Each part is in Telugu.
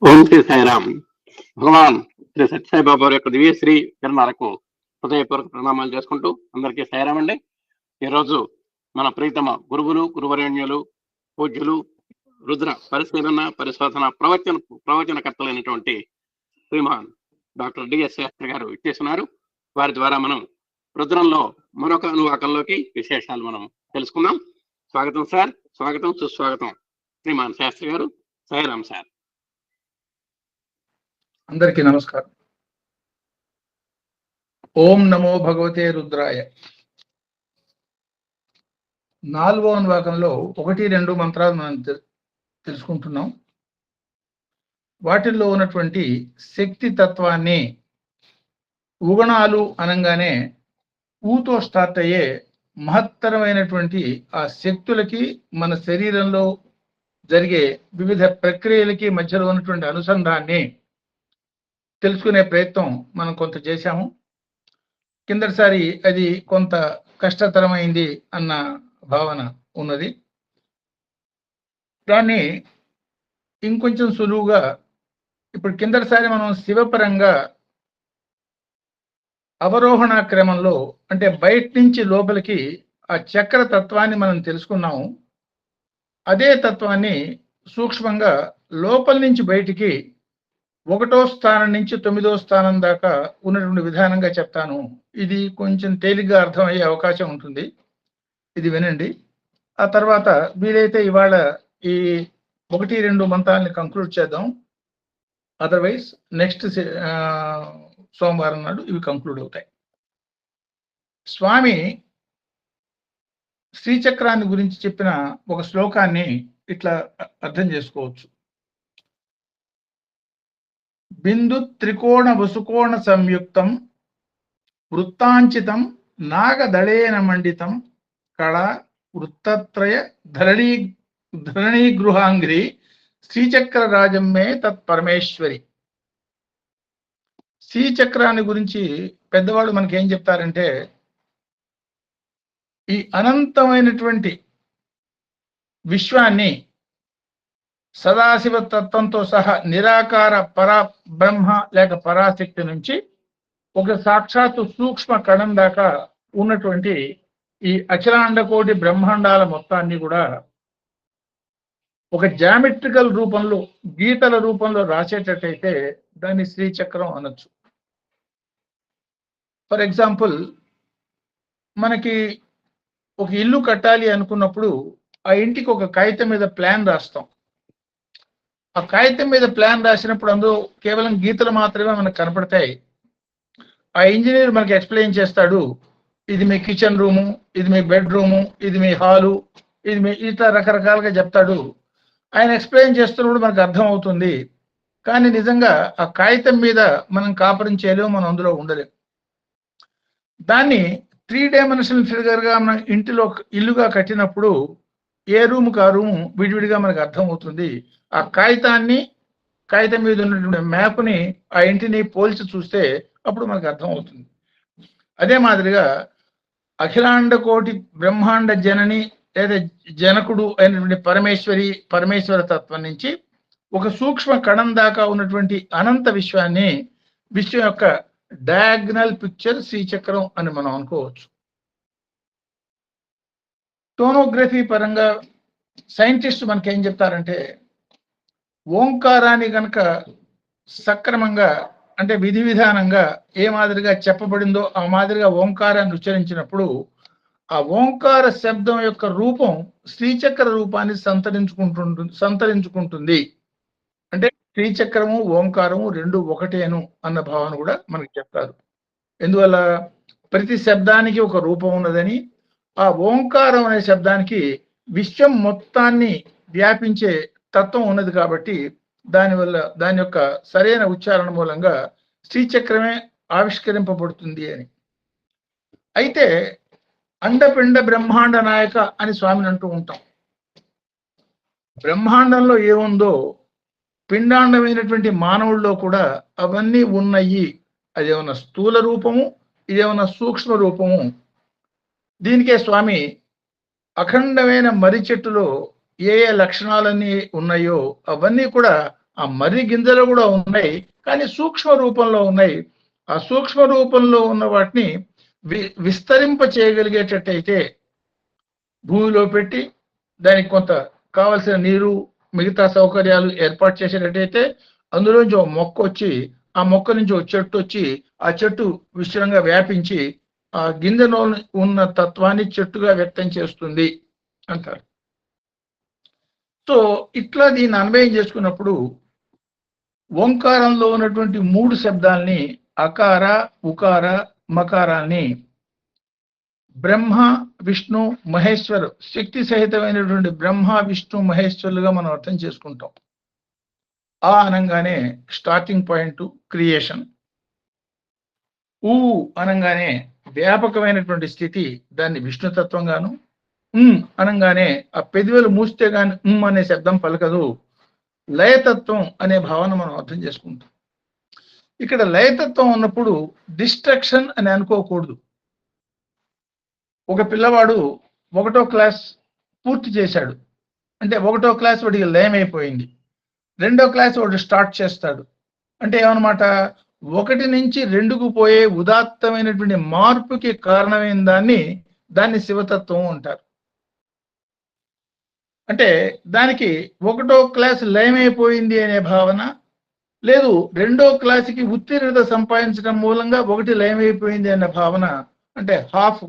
ఓం శ్రీ సాయిరామ్. భగవాన్ శ్రీ సత్యసాయి బాబా యొక్క దివ్యశ్రీ కిరణాలకు హృదయపూర్వక ప్రణామాలు చేసుకుంటూ అందరికీ సాయిరామ్ అండి. ఈరోజు మన ప్రీతమ గురువులు, గురువరేణ్యులు, పూజ్యులు, రుద్ర పరిశోధన ప్రవచనకర్తలైనటువంటి శ్రీమాన్ డాక్టర్ డిఎస్ శాస్త్రి గారు ఇచ్చేస్తున్నారు. వారి ద్వారా మనం రుద్రంలో మరొక అనువాకంలోకి విశేషాలు మనం తెలుసుకుందాం. స్వాగతం సార్, స్వాగతం, సుస్వాగతం శ్రీమాన్ శాస్త్రి గారు. సాయిరామ్ సార్. అందరికీ నమస్కారం. ఓం నమో భగవతే రుద్రాయ. 4వ అనువాకంలో 1-2 మంత్రాలు మనం తెలుసుకుంటున్నాం. వాటిల్లో ఉన్నటువంటి శక్తి తత్వాన్ని, ఉగణాలు అనగానే ఊతో స్టార్ట్ అయ్యే మహత్తరమైనటువంటి ఆ శక్తులకి మన శరీరంలో జరిగే వివిధ ప్రక్రియలకి మధ్యలో ఉన్నటువంటి అనుసంధాన్ని తెలుసుకునే ప్రయత్నం మనం కొంత చేశాము. కిందటిసారి అది కొంత కష్టతరమైంది అన్న భావన ఉన్నది. దాన్ని ఇంకొంచెం సులువుగా ఇప్పుడు కిందటిసారి మనం శివపరంగా అవరోహణ క్రమంలో, అంటే బయట నుంచి లోపలికి ఆ చక్ర తత్వాన్ని మనం తెలుసుకున్నాము. అదే తత్వాన్ని సూక్ష్మంగా లోపల నుంచి బయటికి 1వ స్థానం నుంచి 9వ స్థానం దాకా ఉన్నటువంటి విధానంగా చెప్తాను. ఇది కొంచెం తేలిగ్గా అర్థమయ్యే అవకాశం ఉంటుంది. ఇది వినండి. ఆ తర్వాత వీలైతే ఇవాళ ఈ 1-2 మంత్రాలని కంక్లూడ్ చేద్దాం. అదర్వైజ్ నెక్స్ట్ సోమవారం నాడు ఇవి కంక్లూడ్ అవుతాయి. స్వామి శ్రీచక్రాన్ని గురించి చెప్పిన ఒక శ్లోకాన్ని ఇట్లా అర్థం చేసుకోవచ్చు. బిందు త్రికోణ వసుకోణ సంయుక్తం వృత్తాంచితం నాగదళేన మండితం కళా వృత్తత్రయ ధరణీ గృహాంగ్రి శ్రీచక్ర రాజమ్మే తత్పరమేశ్వరి. శ్రీచక్రాన్ని గురించి పెద్దవాళ్ళు మనకి ఏం చెప్తారంటే, ఈ అనంతమైనటువంటి విశ్వాన్ని సదాశివ తత్వంతో సహా నిరాకార పరబ్రహ్మ లేక పరాశక్తి నుంచి ఒక సాక్షాత్తు సూక్ష్మ కణం దాకా ఉన్నటువంటి ఈ అఖిలాండ కోటి బ్రహ్మాండాల మొత్తాన్ని కూడా ఒక జామెట్రికల్ రూపంలో, గీతల రూపంలో రాసేటట్టయితే దాన్ని శ్రీచక్రం అనొచ్చు. ఫర్ ఎగ్జాంపుల్, మనకి ఒక ఇల్లు కట్టాలి అనుకున్నప్పుడు ఆ ఇంటికి ఒక కాగితం మీద ప్లాన్ రాస్తాం. ఆ కాగితం మీద ప్లాన్ రాసినప్పుడు అందులో కేవలం గీతలు మాత్రమే మనకు కనపడతాయి. ఆ ఇంజనీర్ మనకి ఎక్స్ప్లెయిన్ చేస్తాడు, ఇది మీ కిచెన్ రూము, ఇది మీ బెడ్రూము, ఇది మీ హాలు, ఇది మీ ఇట్లా రకరకాలుగా చెప్తాడు. ఆయన ఎక్స్ప్లెయిన్ చేస్తున్నప్పుడు మనకు అర్థం అవుతుంది. కానీ నిజంగా ఆ కాగితం మీద మనం కాపురం చేయలేము, మనం అందులో ఉండలేము. దాన్ని 3 డైమెన్షనల్ ఫిగర్గా మనం ఇంటిలో ఇల్లుగా కట్టినప్పుడు ఏ రూముకి ఆ రూము విడివిడిగా మనకు అర్థం అవుతుంది. ఆ కాగితం మీద ఉన్నటువంటి మ్యాప్ని ఆ ఇంటిని పోల్చి చూస్తే అప్పుడు మనకు అర్థం అవుతుంది. అదే మాదిరిగా అఖిలాండ కోటి బ్రహ్మాండ జనని లేదా జనకుడు అయినటువంటి పరమేశ్వర తత్వం నుంచి ఒక సూక్ష్మ కణం దాకా ఉన్నటువంటి అనంత విశ్వం యొక్క డయాగ్నల్ పిక్చర్ శ్రీచక్రం అని మనం అనుకోవచ్చు. టోనోగ్రఫీ పరంగా సైంటిస్ట్ మనకి ఏం చెప్తారంటే, ఓంకారాన్ని కనుక సక్రమంగా, అంటే విధి విధానంగా ఏ మాదిరిగా చెప్పబడిందో ఆ మాదిరిగా ఓంకారాన్ని ఉచ్చరించినప్పుడు ఆ ఓంకార శబ్దం యొక్క రూపం శ్రీచక్ర రూపాన్ని సంతరించుకుంటుంది. అంటే శ్రీచక్రము ఓంకారము 2 ఒకటేను అన్న భావన కూడా మనకి చెప్తారు. ఎందువల్ల? ప్రతి శబ్దానికి ఒక రూపం ఉన్నదని, ఆ ఓంకారం అనే శబ్దానికి విశ్వం మొత్తాన్ని వ్యాపించే తత్వం ఉన్నది కాబట్టి దానివల్ల దాని యొక్క సరైన ఉచ్చారణ మూలంగా శ్రీచక్రమే ఆవిష్కరింపబడుతుంది అని. అయితే అండపిండ బ్రహ్మాండ నాయక అని స్వామిని అంటూ ఉంటాం. బ్రహ్మాండంలో ఏముందో పిండాండమైనటువంటి మానవుల్లో కూడా అవన్నీ ఉన్నాయి. అదేమన్నా స్థూల రూపము, ఇదేమన్నా సూక్ష్మ రూపము. దీనికే స్వామి అఖండమైన మర్రి చెట్టులో ఏ లక్షణాలన్నీ ఉన్నాయో అవన్నీ కూడా ఆ మర్రి గింజలు కూడా ఉన్నాయి, కానీ సూక్ష్మ రూపంలో ఉన్నాయి. ఆ సూక్ష్మ రూపంలో ఉన్న వాటిని విస్తరింప చేయగలిగేటట్టయితే భూమిలో పెట్టి దానికి కొంత కావలసిన నీరు మిగతా సౌకర్యాలు ఏర్పాటు చేసేటట్టయితే అందులోంచి ఒక మొక్క వచ్చి ఆ మొక్క నుంచి ఒక చెట్టు వచ్చి ఆ చెట్టు విస్తృతంగా వ్యాపించి ఆ గింజలో ఉన్న తత్వాన్ని చెట్టుగా వ్యక్తం చేస్తుంది అంటారు. సో ఇట్లా దీన్ని అన్వయం చేసుకున్నప్పుడు ఓంకారంలో ఉన్నటువంటి 3 శబ్దాల్ని అకార, ఉకార, మకారాన్ని బ్రహ్మ, విష్ణు, మహేశ్వరు శక్తి సహితమైనటువంటి బ్రహ్మ, విష్ణు, మహేశ్వరులుగా మనం అర్థం చేసుకుంటాం. ఆ అనంగానే స్టార్టింగ్ పాయింట్ క్రియేషన్, ఊ అనంగానే వ్యాపకమైనటువంటి స్థితి, దాన్ని విష్ణుతత్వంగాను, అనంగానే ఆ పెదవులు మూస్తే గాని అనే శబ్దం పలకదు, లయతత్వం అనే భావన మనం అర్థం చేసుకుంటాం. ఇక్కడ లయతత్వం ఉన్నప్పుడు డిస్ట్రక్షన్ అని అనుకోకూడదు. ఒక పిల్లవాడు 1వ క్లాస్ పూర్తి చేశాడు అంటే 1వ క్లాస్ వాడికి లయం అయిపోయింది. 2వ క్లాస్ వాడు స్టార్ట్ చేస్తాడు అంటే ఏమన్నమాట, 1 నుంచి 2కు పోయే ఉదాత్తమైనటువంటి మార్పుకి కారణమైన దాన్ని శివతత్వం అంటారు. అంటే దానికి 1వ క్లాస్ లయం అయిపోయింది అనే భావన లేదు, 2వ క్లాస్కి ఉత్తీర్ణత సంపాదించడం మూలంగా 1 లయం అయిపోయింది అనే భావన. అంటే హాఫ్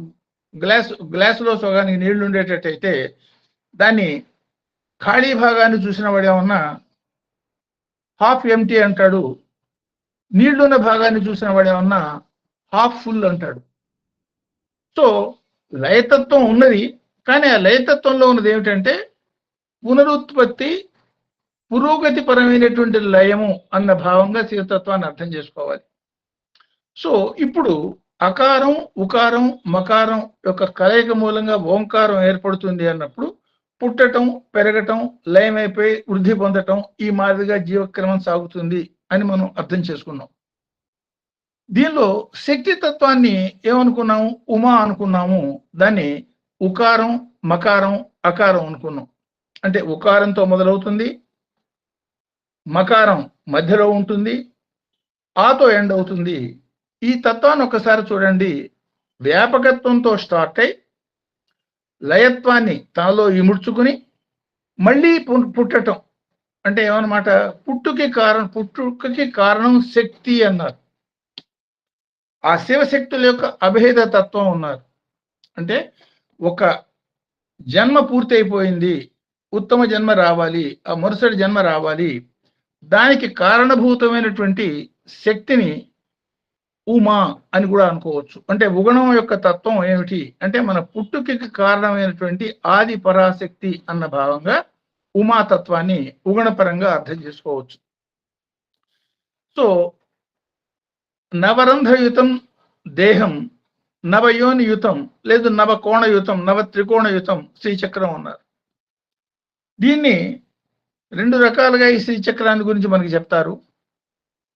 గ్లాసులో సగానికి నీళ్లు ఉండేటట్టయితే దాన్ని ఖాళీ భాగాన్ని చూసిన వాడు ఏమన్నా హాఫ్ ఎంటీ అంటాడు, నీళ్లున్న భాగాన్ని చూసిన వాడు ఏమన్నా హాఫ్ ఫుల్ అంటాడు. సో లయతత్వం ఉన్నది, కానీ ఆ లయతత్వంలో ఉన్నది ఏమిటంటే పునరుత్పత్తి, పురోగతి పరమైనటువంటి లయము అన్న భావంగా శివతత్వాన్ని అర్థం చేసుకోవాలి. సో ఇప్పుడు అకారం, ఉకారం, మకారం యొక్క కలయిక మూలంగా ఓంకారం ఏర్పడుతుంది అన్నప్పుడు పుట్టటం, పెరగటం, లయమైపోయి వృద్ధి పొందటం, ఈ మాదిరిగా జీవక్రమం సాగుతుంది అని మనం అర్థం చేసుకున్నాం. దీనిలో శక్తి తత్వాన్ని ఏమనుకున్నాము, ఉమా అనుకున్నాము. దాన్ని ఉకారం, మకారం, అకారం అనుకున్నాం. అంటే ఉకారంతో మొదలవుతుంది, మకారం మధ్యలో ఉంటుంది, ఆతో ఎండ్ అవుతుంది. ఈ తత్వాన్ని ఒకసారి చూడండి. వ్యాపకత్వంతో స్టార్ట్ అయి లయత్వాన్ని తనలో ఇముడ్చుకుని మళ్ళీ పుట్టటం అంటే ఏమన్నమాట, పుట్టుకకి కారణం శక్తి అన్నారు. ఆ శివశక్తుల యొక్క అభేద తత్వం ఉన్నారు. అంటే ఒక జన్మ పూర్తి అయిపోయింది, ఉత్తమ జన్మ రావాలి, ఆ మరుసటి జన్మ రావాలి, దానికి కారణభూతమైనటువంటి శక్తిని ఉమా అని కూడా అనుకోవచ్చు. అంటే ఉగణం యొక్క తత్వం ఏమిటి అంటే మన పుట్టుకకి కారణమైనటువంటి ఆది పరాశక్తి అన్న భావంగా ఉమాతత్వాన్ని ఉగణపరంగా అర్థం చేసుకోవచ్చు. సో నవరంధ్రయుతం దేహం, నవయోనియుతం లేదు నవకోణయుతం, నవత్రికోణయుతం శ్రీచక్రం అన్నారు. దీన్ని 2 రకాలుగా ఈ శ్రీచక్రాన్ని గురించి మనకి చెప్తారు.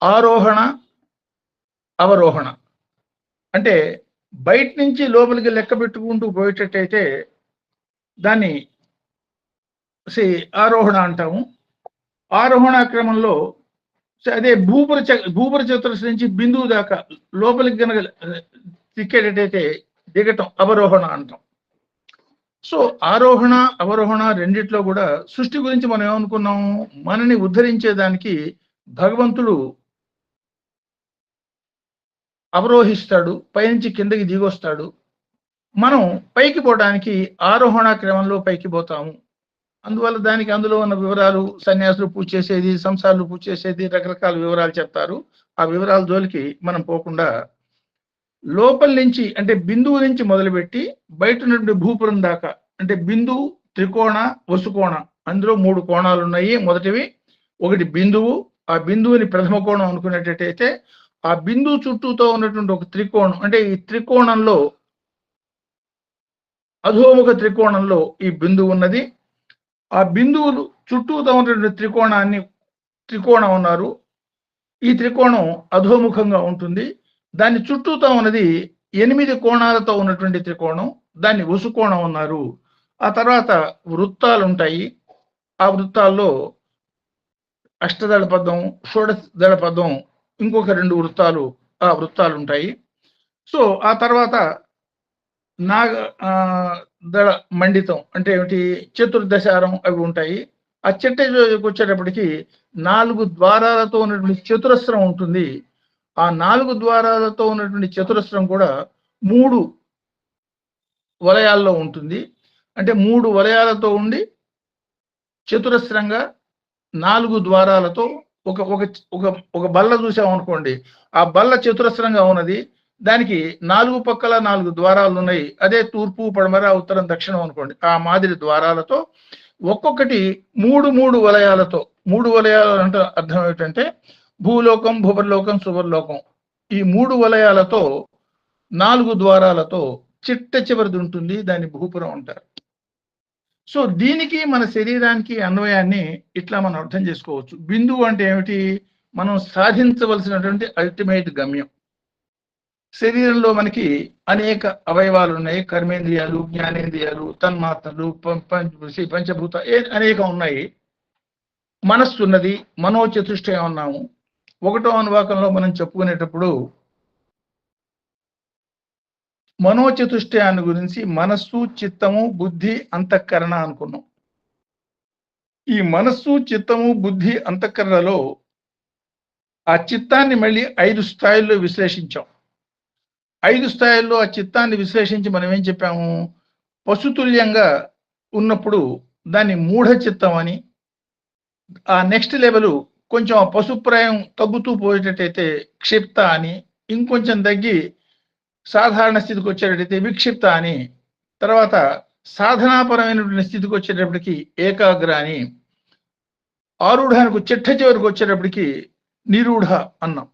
ఆరోహణ, అవరోహణ. అంటే బయట నుంచి లోపలికి లెక్క పెట్టుకుంటూ పోయేటట్టయితే దాన్ని ఆరోహణ అంటాము. ఆరోహణ క్రమంలో అదే భూపర చతురస్సు నుంచి బిందువు దాకా లోపలికి కనుక తిక్కేటట్టయితే దిగటం అవరోహణ అంటాం. సో ఆరోహణ, అవరోహణ రెండిట్లో కూడా సృష్టి గురించి మనం ఏమనుకున్నాము, మనని ఉద్ధరించేదానికి భగవంతుడు అవరోహిస్తాడు, పైనుంచి కిందకి దిగొస్తాడు. మనం పైకి పోవడానికి ఆరోహణ క్రమంలో పైకి పోతాము. అందువల్ల దానికి అందులో ఉన్న వివరాలు, సన్యాసులు పూజ చేసేది, సంసారాలు పూజ చేసేది, రకరకాల వివరాలు చెప్తారు. ఆ వివరాల జోలికి మనం పోకుండా లోపల నుంచి అంటే బిందువు నుంచి మొదలుపెట్టి బయట ఉన్నటువంటి భూపురం దాకా అంటే బిందువు, త్రికోణ, వసుకోణ, అందులో 3 కోణాలు ఉన్నాయి. మొదటివి ఒకటి బిందువు, ఆ బిందువుని ప్రథమ కోణం అనుకునేటట్టయితే ఆ బిందువు చుట్టూతో ఉన్నటువంటి ఒక త్రికోణం అంటే ఈ త్రికోణంలో అధోముఖ త్రికోణంలో ఈ బిందువు ఉన్నది. ఆ బిందువులు చుట్టూతో ఉన్నటువంటి త్రికోణం ఉన్నారు. ఈ త్రికోణం అధోముఖంగా ఉంటుంది. దాని చుట్టూతో ఉన్నది 8 కోణాలతో ఉన్నటువంటి త్రికోణం, దాన్ని వసుకోణం అన్నారు. ఆ తర్వాత వృత్తాలు ఉంటాయి. ఆ వృత్తాల్లో అష్టదళ పద్మం, షోడశదళ పద్మం, ఇంకొక 2 వృత్తాలు ఉంటాయి. సో ఆ తర్వాత నాగ దళ మండితం అంటే ఏమిటి, చతుర్దశారం అవి ఉంటాయి. ఆ చిట్ట వచ్చేటప్పటికి 4 ద్వారాలతో ఉన్నటువంటి చతురస్రం ఉంటుంది. ఆ 4 ద్వారాలతో ఉన్నటువంటి చతురస్రం కూడా 3 వలయాల్లో ఉంటుంది. అంటే 3 వలయాలతో ఉండి చతురస్రంగా 4 ద్వారాలతో ఒక ఒక ఒక ఒక బల్ల చూసామనుకోండి, ఆ బల్ల చతురస్రంగా ఉన్నది. దానికి 4 పక్కల 4 ద్వారాలు ఉన్నాయి. అదే తూర్పు, పడమర, ఉత్తరం, దక్షిణం అనుకోండి. ఆ మాదిరి ద్వారాలతో ఒక్కొక్కటి 3 వలయాలతో, 3 వలయాలు అంటే అర్థం ఏమిటంటే భూలోకం, భువర్లోకం, సువర్లోకం, ఈ 3 వలయాలతో 4 ద్వారాలతో చిట్ట చివరిది ఉంటుంది. దాన్ని భూపురం అంటారు. సో దీనికి మన శరీరానికి అన్వయాన్ని ఇట్లా మనం అర్థం చేసుకోవచ్చు. బిందువు అంటే ఏమిటి, మనం సాధించవలసినటువంటి అల్టిమేట్ గమ్యం. శరీరంలో మనకి అనేక అవయవాలు ఉన్నాయి. కర్మేంద్రియాలు, జ్ఞానేంద్రియాలు, తన్మాత్రలు, పంచభూత అనేకం ఉన్నాయి. మనస్సు ఉన్నది, మనోచతుష్టయం ఉన్నాము. 1వ అనువాకంలో మనం చెప్పుకునేటప్పుడు మనోచతుష్టయాన్ని గురించి మనస్సు, చిత్తము, బుద్ధి, అంతఃకరణ అనుకున్నాం. ఈ మనస్సు, చిత్తము, బుద్ధి, అంతఃకరణలో ఆ చిత్తాన్ని మళ్ళీ 5 స్థాయిల్లో విశ్లేషించాం. 5 స్థాయిల్లో ఆ చిత్తాన్ని విశ్లేషించి మనం ఏం చెప్పాము, పశుతుల్యంగా ఉన్నప్పుడు దాన్ని మూఢ చిత్తం అని, ఆ నెక్స్ట్ లెవెల్ కొంచెం ఆ పశుప్రాయం తగ్గుతూ పోయేటట్టయితే క్షిప్త అని, ఇంకొంచెం తగ్గి సాధారణ స్థితికి వచ్చేటట్టయితే విక్షిప్త అని, తర్వాత సాధనాపరమైనటువంటి స్థితికి వచ్చేటప్పటికి ఏకాగ్ర అని, ఆరూఢానికి చిట్ట చివరికి వచ్చేటప్పటికి నిరూఢ అన్నాం.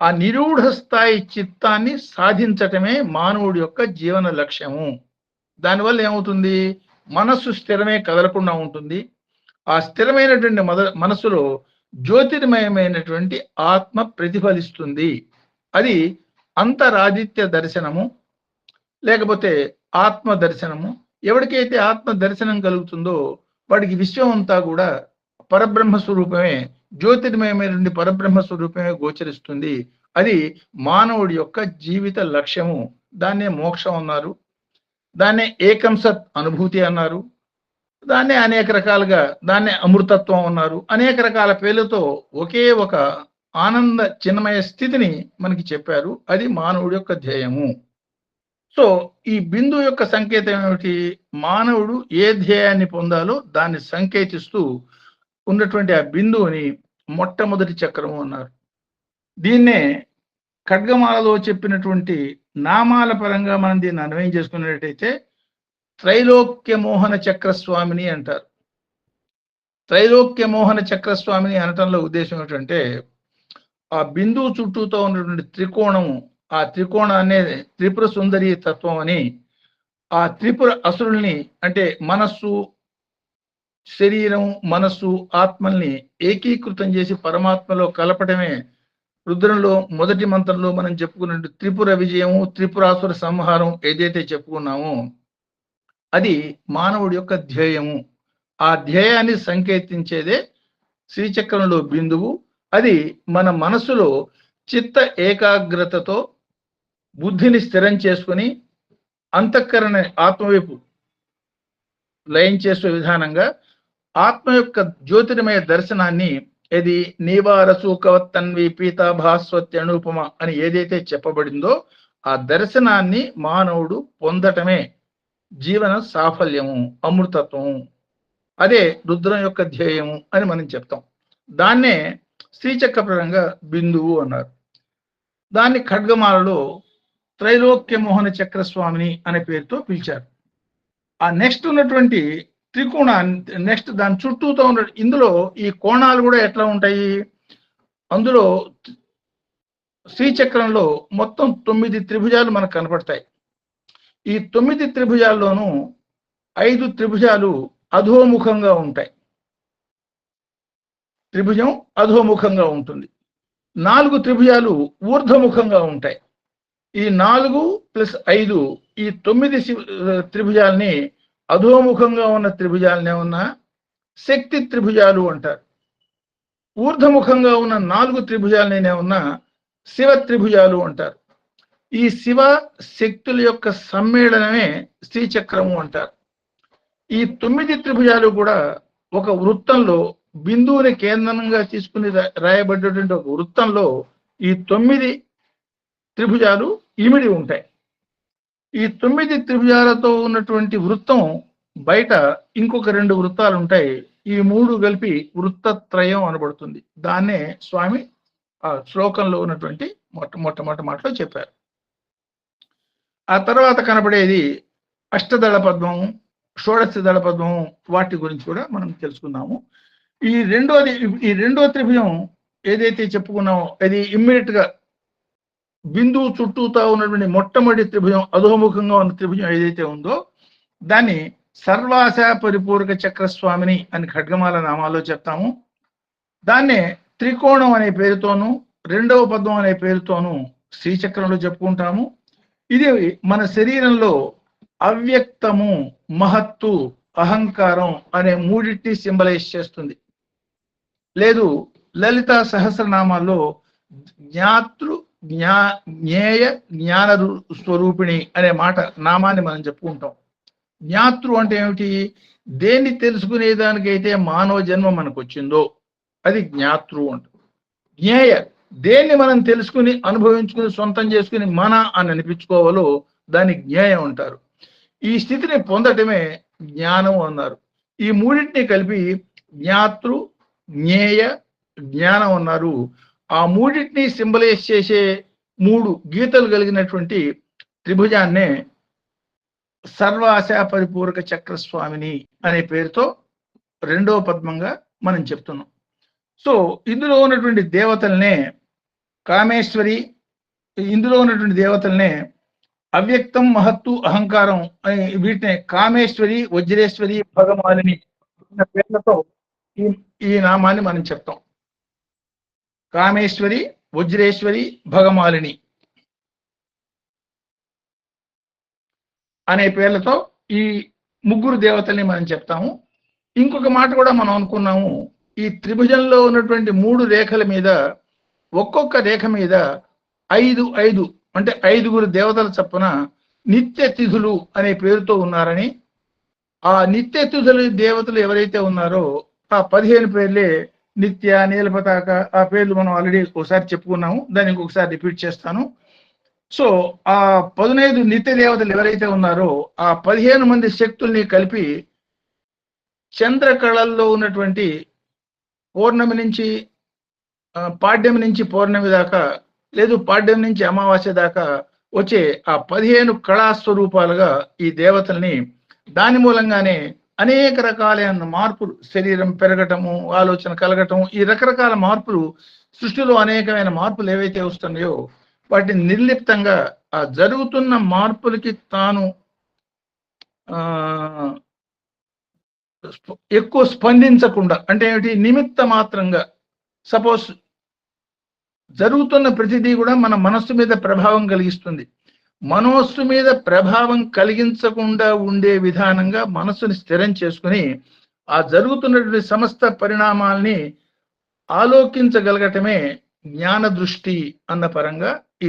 ఆ నిరూఢ స్థాయి చిత్తాన్ని సాధించటమే మానవుడి యొక్క జీవన లక్ష్యము. దానివల్ల ఏమవుతుంది, మనస్సు స్థిరమే, కదలకుండా ఉంటుంది. ఆ స్థిరమైనటువంటి మనస్సులో జ్యోతిర్మయమైనటువంటి ఆత్మ ప్రతిఫలిస్తుంది. అది అంతరాదిత్య దర్శనము, లేకపోతే ఆత్మ దర్శనము. ఎవరికైతే ఆత్మ దర్శనం కలుగుతుందో వాడికి విశ్వం అంతా కూడా పరబ్రహ్మ స్వరూపమే, జ్యోతిర్మయమైనటువంటి పరబ్రహ్మ స్వరూపమే గోచరిస్తుంది. అది మానవుడి యొక్క జీవిత లక్ష్యము. దాన్నే మోక్షం అన్నారు, దాన్నే ఏకం సత్ అనుభూతి అన్నారు, దాన్నే అనేక రకాలుగా దాన్నే అమృతత్వం అన్నారు. అనేక రకాల పేర్లతో ఒకే ఒక ఆనంద చిన్మయ స్థితిని మనకి చెప్పారు. అది మానవుడి యొక్క ధ్యేయము. సో ఈ బిందు యొక్క సంకేతం ఏమిటి, మానవుడు ఏ ధ్యేయాన్ని పొందాలో దాన్ని సంకేతిస్తూ ఉన్నటువంటి ఆ బిందువుని మొట్టమొదటి చక్రము అన్నారు. దీన్నే ఖడ్గమాలలో చెప్పినటువంటి నామాల పరంగా మనం దీన్ని అన్వయం చేసుకున్నట్టయితే త్రైలోక్య మోహన చక్రస్వామిని అంటారు. త్రైలోక్య మోహన చక్రస్వామిని అనటంలో ఉద్దేశం ఏంటంటే ఆ బిందువు చుట్టూతో ఉన్నటువంటి త్రికోణము, ఆ త్రికోణాన్నే త్రిపుర సుందరి తత్వం అని, ఆ త్రిపుర అసురుల్ని అంటే మనస్సు, శరీరం, మనస్సు, ఆత్మల్ని ఏకీకృతం చేసి పరమాత్మలో కలపడమే రుద్రంలో మొదటి మంత్రంలో మనం చెప్పుకున్నట్టు త్రిపుర విజయము, త్రిపురాసుర సంహారం ఏదైతే చెప్పుకున్నామో అది మానవుడి యొక్క ధ్యేయము. ఆ ధ్యేయాన్ని సంకేతించేదే శ్రీచక్రంలో బిందువు. అది మన మనసులో చిత్త ఏకాగ్రతతో బుద్ధిని స్థిరం చేసుకుని అంతఃకరణ ఆత్మవైపు లయం చేసే విధానంగా ఆత్మ యొక్క జ్యోతిర్మయ దర్శనాన్ని, ఇది నీవారసూకవత్తన్వి పీతాభాస్వత్య అనుపమ అని ఏదైతే చెప్పబడిందో ఆ దర్శనాన్ని మానవుడు పొందటమే జీవన సాఫల్యము, అమృతత్వము. అదే రుద్రం యొక్క ధ్యేయము అని మనం చెప్తాం. దాన్నే శ్రీచక్రపరంగా బిందువు అన్నారు. దాన్ని ఖడ్గమాలలో త్రైలోక్య మోహన చక్రస్వామిని అనే పేరుతో పిలిచారు. ఆ నెక్స్ట్ ఉన్నటువంటి త్రికోణ, నెక్స్ట్ దాని చుట్టూతో ఉన్న, ఇందులో ఈ కోణాలు కూడా ఎట్లా ఉంటాయి, అందులో శ్రీచక్రంలో మొత్తం 9 త్రిభుజాలు మనకు కనపడతాయి. ఈ 9 త్రిభుజాల్లోనూ 5 త్రిభుజాలు అధోముఖంగా ఉంటాయి. త్రిభుజం అధోముఖంగా ఉంటుంది. 4 త్రిభుజాలు ఊర్ధ్వముఖంగా ఉంటాయి. ఈ 4 + 5 ఈ 9 త్రిభుజాలని, అధోముఖంగా ఉన్న త్రిభుజాలని ఏమన్నా శక్తి త్రిభుజాలు అంటారు. ఊర్ధముఖంగా ఉన్న 4 త్రిభుజాలనే ఉన్న శివ త్రిభుజాలు అంటారు. ఈ శివ శక్తుల యొక్క సమ్మేళనమే శ్రీచక్రము అంటారు. ఈ 9 త్రిభుజాలు కూడా ఒక వృత్తంలో బిందువుని కేంద్రంగా తీసుకుని రాయబడ్డటువంటి ఒక వృత్తంలో ఈ 9 త్రిభుజాలు ఇమిడి ఉంటాయి. ఈ 9 త్రిభుజాలతో ఉన్నటువంటి వృత్తం బయట ఇంకొక 2 వృత్తాలు ఉంటాయి. ఈ 3 కలిపి వృత్తత్రయం అనబడుతుంది. దాన్నే స్వామి ఆ శ్లోకంలో ఉన్నటువంటి మొట్టమొదటి మాటలో చెప్పారు. ఆ తర్వాత కనబడేది అష్టదళ పద్మం, షోడశ దళ పద్మం, వాటి గురించి కూడా మనం తెలుసుకుందాము. ఈ రెండో త్రిభుజం ఏదైతే చెప్పుకున్నామో అది ఇమ్మీడియట్ గా బిందువు చుట్టూతా ఉన్నటువంటి మొట్టమొదటి త్రిభుజం, అధోముఖంగా ఉన్న త్రిభుజం ఏదైతే ఉందో దాన్ని సర్వాశ పరిపూరక చక్రస్వామిని అని ఖడ్గమాల నామాల్లో చెప్తాము. దాన్నే త్రికోణం అనే పేరుతోనూ, రెండవ పద్మం అనే పేరుతోనూ శ్రీచక్రంలో చెప్పుకుంటాము. ఇది మన శరీరంలో అవ్యక్తము, మహత్తు, అహంకారం అనే మూడింటిని సింబలైజ్ చేస్తుంది. లేదు లలిత సహస్రనామాల్లో జ్ఞాతృ జ్ఞేయ జ్ఞాన స్వరూపిణి అనే నామాన్ని మనం చెప్పుకుంటాం. జ్ఞాతృ అంటే ఏమిటి? దేన్ని తెలుసుకునేదానికైతే మానవ జన్మ మనకు వచ్చిందో అది జ్ఞాతృ అంట. జ్ఞేయ దేన్ని మనం తెలుసుకుని అనుభవించుకుని సొంతం చేసుకుని మన అని అనిపించుకోవాలో దాన్ని జ్ఞేయం అంటారు. ఈ స్థితిని పొందటమే జ్ఞానం అన్నారు. ఈ మూడింటిని కలిపి జ్ఞాతృ జ్ఞేయ జ్ఞానం అన్నారు. ఆ మూడింటిని సింబలైజ్ చేసే 3 గీతలు కలిగినటువంటి త్రిభుజాన్నే సర్వాశ పరిపూరక చక్రస్వామిని అనే పేరుతో రెండవ పద్మంగా మనం చెప్తున్నాం. సో ఇందులో ఉన్నటువంటి దేవతలనే కామేశ్వరి, ఇందులో ఉన్నటువంటి దేవతలనే అవ్యక్తం, మహత్తు, అహంకారం అని వీటిని కామేశ్వరి, వజ్రేశ్వరి, భగమాలిని అన్న పేర్లతో ఈ నామాన్ని మనం చెప్తాం. కామేశ్వరి, వజ్రేశ్వరి, భగమాలిని అనే పేర్లతో ఈ 3 దేవతల్ని మనం చెప్తాము. ఇంకొక మాట కూడా మనం అనుకున్నాము, ఈ త్రిభుజంలో ఉన్నటువంటి 3 రేఖల మీద ఒక్కొక్క రేఖ మీద 5 అంటే 5 దేవతల చొప్పున నిత్య తిథులు అనే పేరుతో ఉన్నారని, ఆ నిత్య తిథులు దేవతలు ఎవరైతే ఉన్నారో ఆ 15 పేర్లే నిత్య, నీలపతాక, ఆ పేర్లు మనం ఆల్రెడీ ఒకసారి చెప్పుకున్నాము. దాన్ని ఇంకొకసారి రిపీట్ చేస్తాను. సో ఆ 15 నిత్య దేవతలు ఎవరైతే ఉన్నారో ఆ 15 మంది శక్తుల్ని కలిపి చంద్రకళల్లో ఉన్నటువంటి పౌర్ణమి నుంచి పాడ్యం నుంచి పౌర్ణమి దాకా, లేదు పాడ్యం నుంచి అమావాస్య దాకా వచ్చే ఆ 15 కళాస్వరూపాలుగా ఈ దేవతల్ని, దాని మూలంగానే అనేక రకాలైన మార్పులు, శరీరం పెరగటము, ఆలోచన కలగటం, ఈ రకరకాల మార్పులు, సృష్టిలో అనేకమైన మార్పులు ఏవైతే వస్తున్నాయో వాటిని నిర్లిప్తంగా ఆ జరుగుతున్న మార్పులకి తాను ఎక్కువ స్పందించకుండా, అంటే ఏమిటి, నిమిత్త మాత్రంగా, సపోజ్ జరుగుతున్న ప్రతిదీ కూడా మన మనస్సు మీద ప్రభావం కలిగిస్తుంది. మనస్సు మీద ప్రభావం కలిగించకుండా ఉండే విధానంగా మనస్సుని స్థిరం చేసుకుని ఆ జరుగుతున్నటువంటి సమస్త పరిణామాల్ని ఆలోకించగలగటమే జ్ఞాన దృష్టి అన్న పరంగా ఈ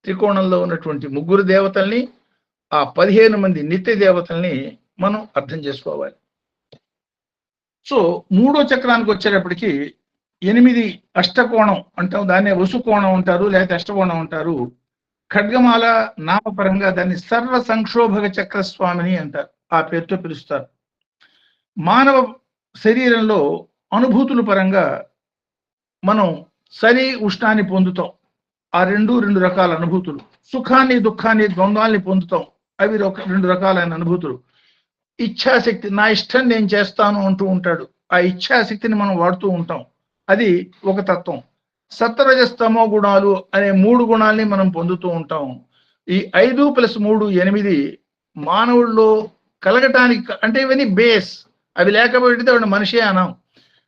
త్రికోణంలో ఉన్నటువంటి 3 దేవతల్ని, ఆ 15 మంది నిత్య దేవతల్ని మనం అర్థం చేసుకోవాలి. సో 3వ చక్రానికి వచ్చేటప్పటికి 8 అష్టకోణం అంటాం, దాన్నే వసుకోణం అంటారు, లేకపోతే అష్టకోణం అంటారు. ఖడ్గమాల నామపరంగా దాన్ని సర్వ సంక్షోభక చక్రస్వామిని అంటారు, ఆ పేరుతో పిలుస్తారు. మానవ శరీరంలో అనుభూతుల పరంగా మనం సరి ఉష్ణాన్ని పొందుతాం. ఆ 2 రకాల అనుభూతులు. సుఖాన్ని, దుఃఖాన్ని, ద్వంద్వాల్ని పొందుతాం. అవి 2 రకాలైన అనుభూతులు. ఇచ్ఛాశక్తి, నా ఇష్టం నేను చేస్తాను అంటూ ఉంటాడు. ఆ ఇచ్ఛాశక్తిని మనం వాడుతూ ఉంటాం. అది ఒక తత్వం. సత్వరజస్తమో గుణాలు అనే 3 గుణాల్ని మనం పొందుతూ ఉంటాం. ఈ 5 + 3 8 మానవుల్లో కలగటానికి, అంటే ఇవన్నీ బేస్, అవి లేకపోతే వాడు మనిషే అనం.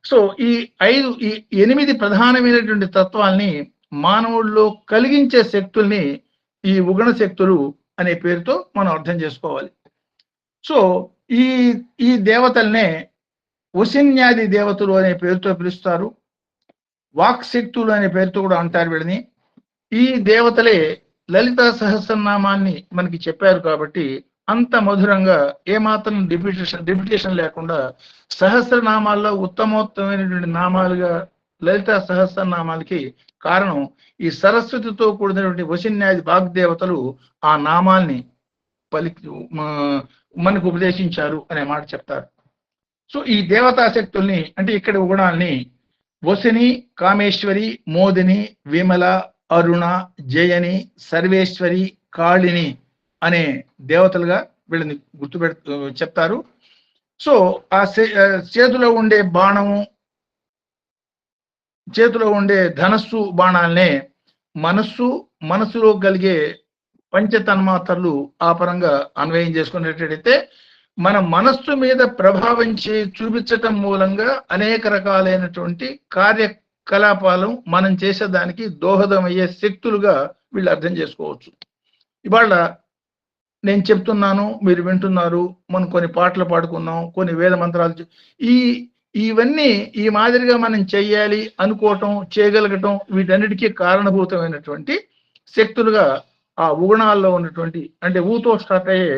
సో ఈ 8 ప్రధానమైనటువంటి తత్వాల్ని మానవుల్లో కలిగించే శక్తుల్ని ఈ ఉగణ శక్తులు అనే పేరుతో మనం అర్థం చేసుకోవాలి. సో ఈ దేవతల్నే వసిన్యాది దేవతలు అనే పేరుతో పిలుస్తారు. వాక్శక్తులు అనే పేరుతో కూడా అంటారు వీళ్ళని. ఈ దేవతలే లలితా సహస్రనామాన్ని మనకి చెప్పారు కాబట్టి అంత మధురంగా ఏమాత్రం డిప్యుటేషన్ లేకుండా సహస్రనామాల్లో ఉత్తమోత్తమైనటువంటి నామాలుగా లలితా సహస్రనామాలకి కారణం ఈ సరస్వతితో కూడినటువంటి వసిన్యాది వాగ్దేవతలు ఆ నామాల్ని మనకు ఉపదేశించారు అనే మాట చెప్తారు. సో ఈ దేవతా శక్తుల్ని అంటే ఇక్కడ గుణాల్ని వసిని, కామేశ్వరి, మోదిని, విమల, అరుణ, జయని, సర్వేశ్వరి, కాళిని అనే దేవతలుగా వీళ్ళని చెప్తారు. సో ఆ చేతిలో ఉండే బాణము, చేతిలో ఉండే ధనస్సు బాణాలనే మనస్సులో కలిగే పంచతన్మాత్రలు ఆ పరంగా అన్వయం చేసుకునేటట్టయితే మన మనస్సు మీద ప్రభావం చూపించటం మూలంగా అనేక రకాలైనటువంటి కార్యకలాపాలు మనం చేసేదానికి దోహదమయ్యే శక్తులుగా వీళ్ళు అర్థం చేసుకోవచ్చు. ఇవాళ నేను చెప్తున్నాను, మీరు వింటున్నారు, మనం కొన్ని పాటలు పాడుకున్నాం, కొన్ని వేద మంత్రాలు, ఇవన్నీ ఈ మాదిరిగా మనం చెయ్యాలి అనుకోవటం, చేయగలగటం, వీటన్నిటికీ కారణభూతమైనటువంటి శక్తులుగా ఆ ఉగుణాల్లో ఉన్నటువంటి అంటే ఊతో స్టార్ట్ అయ్యే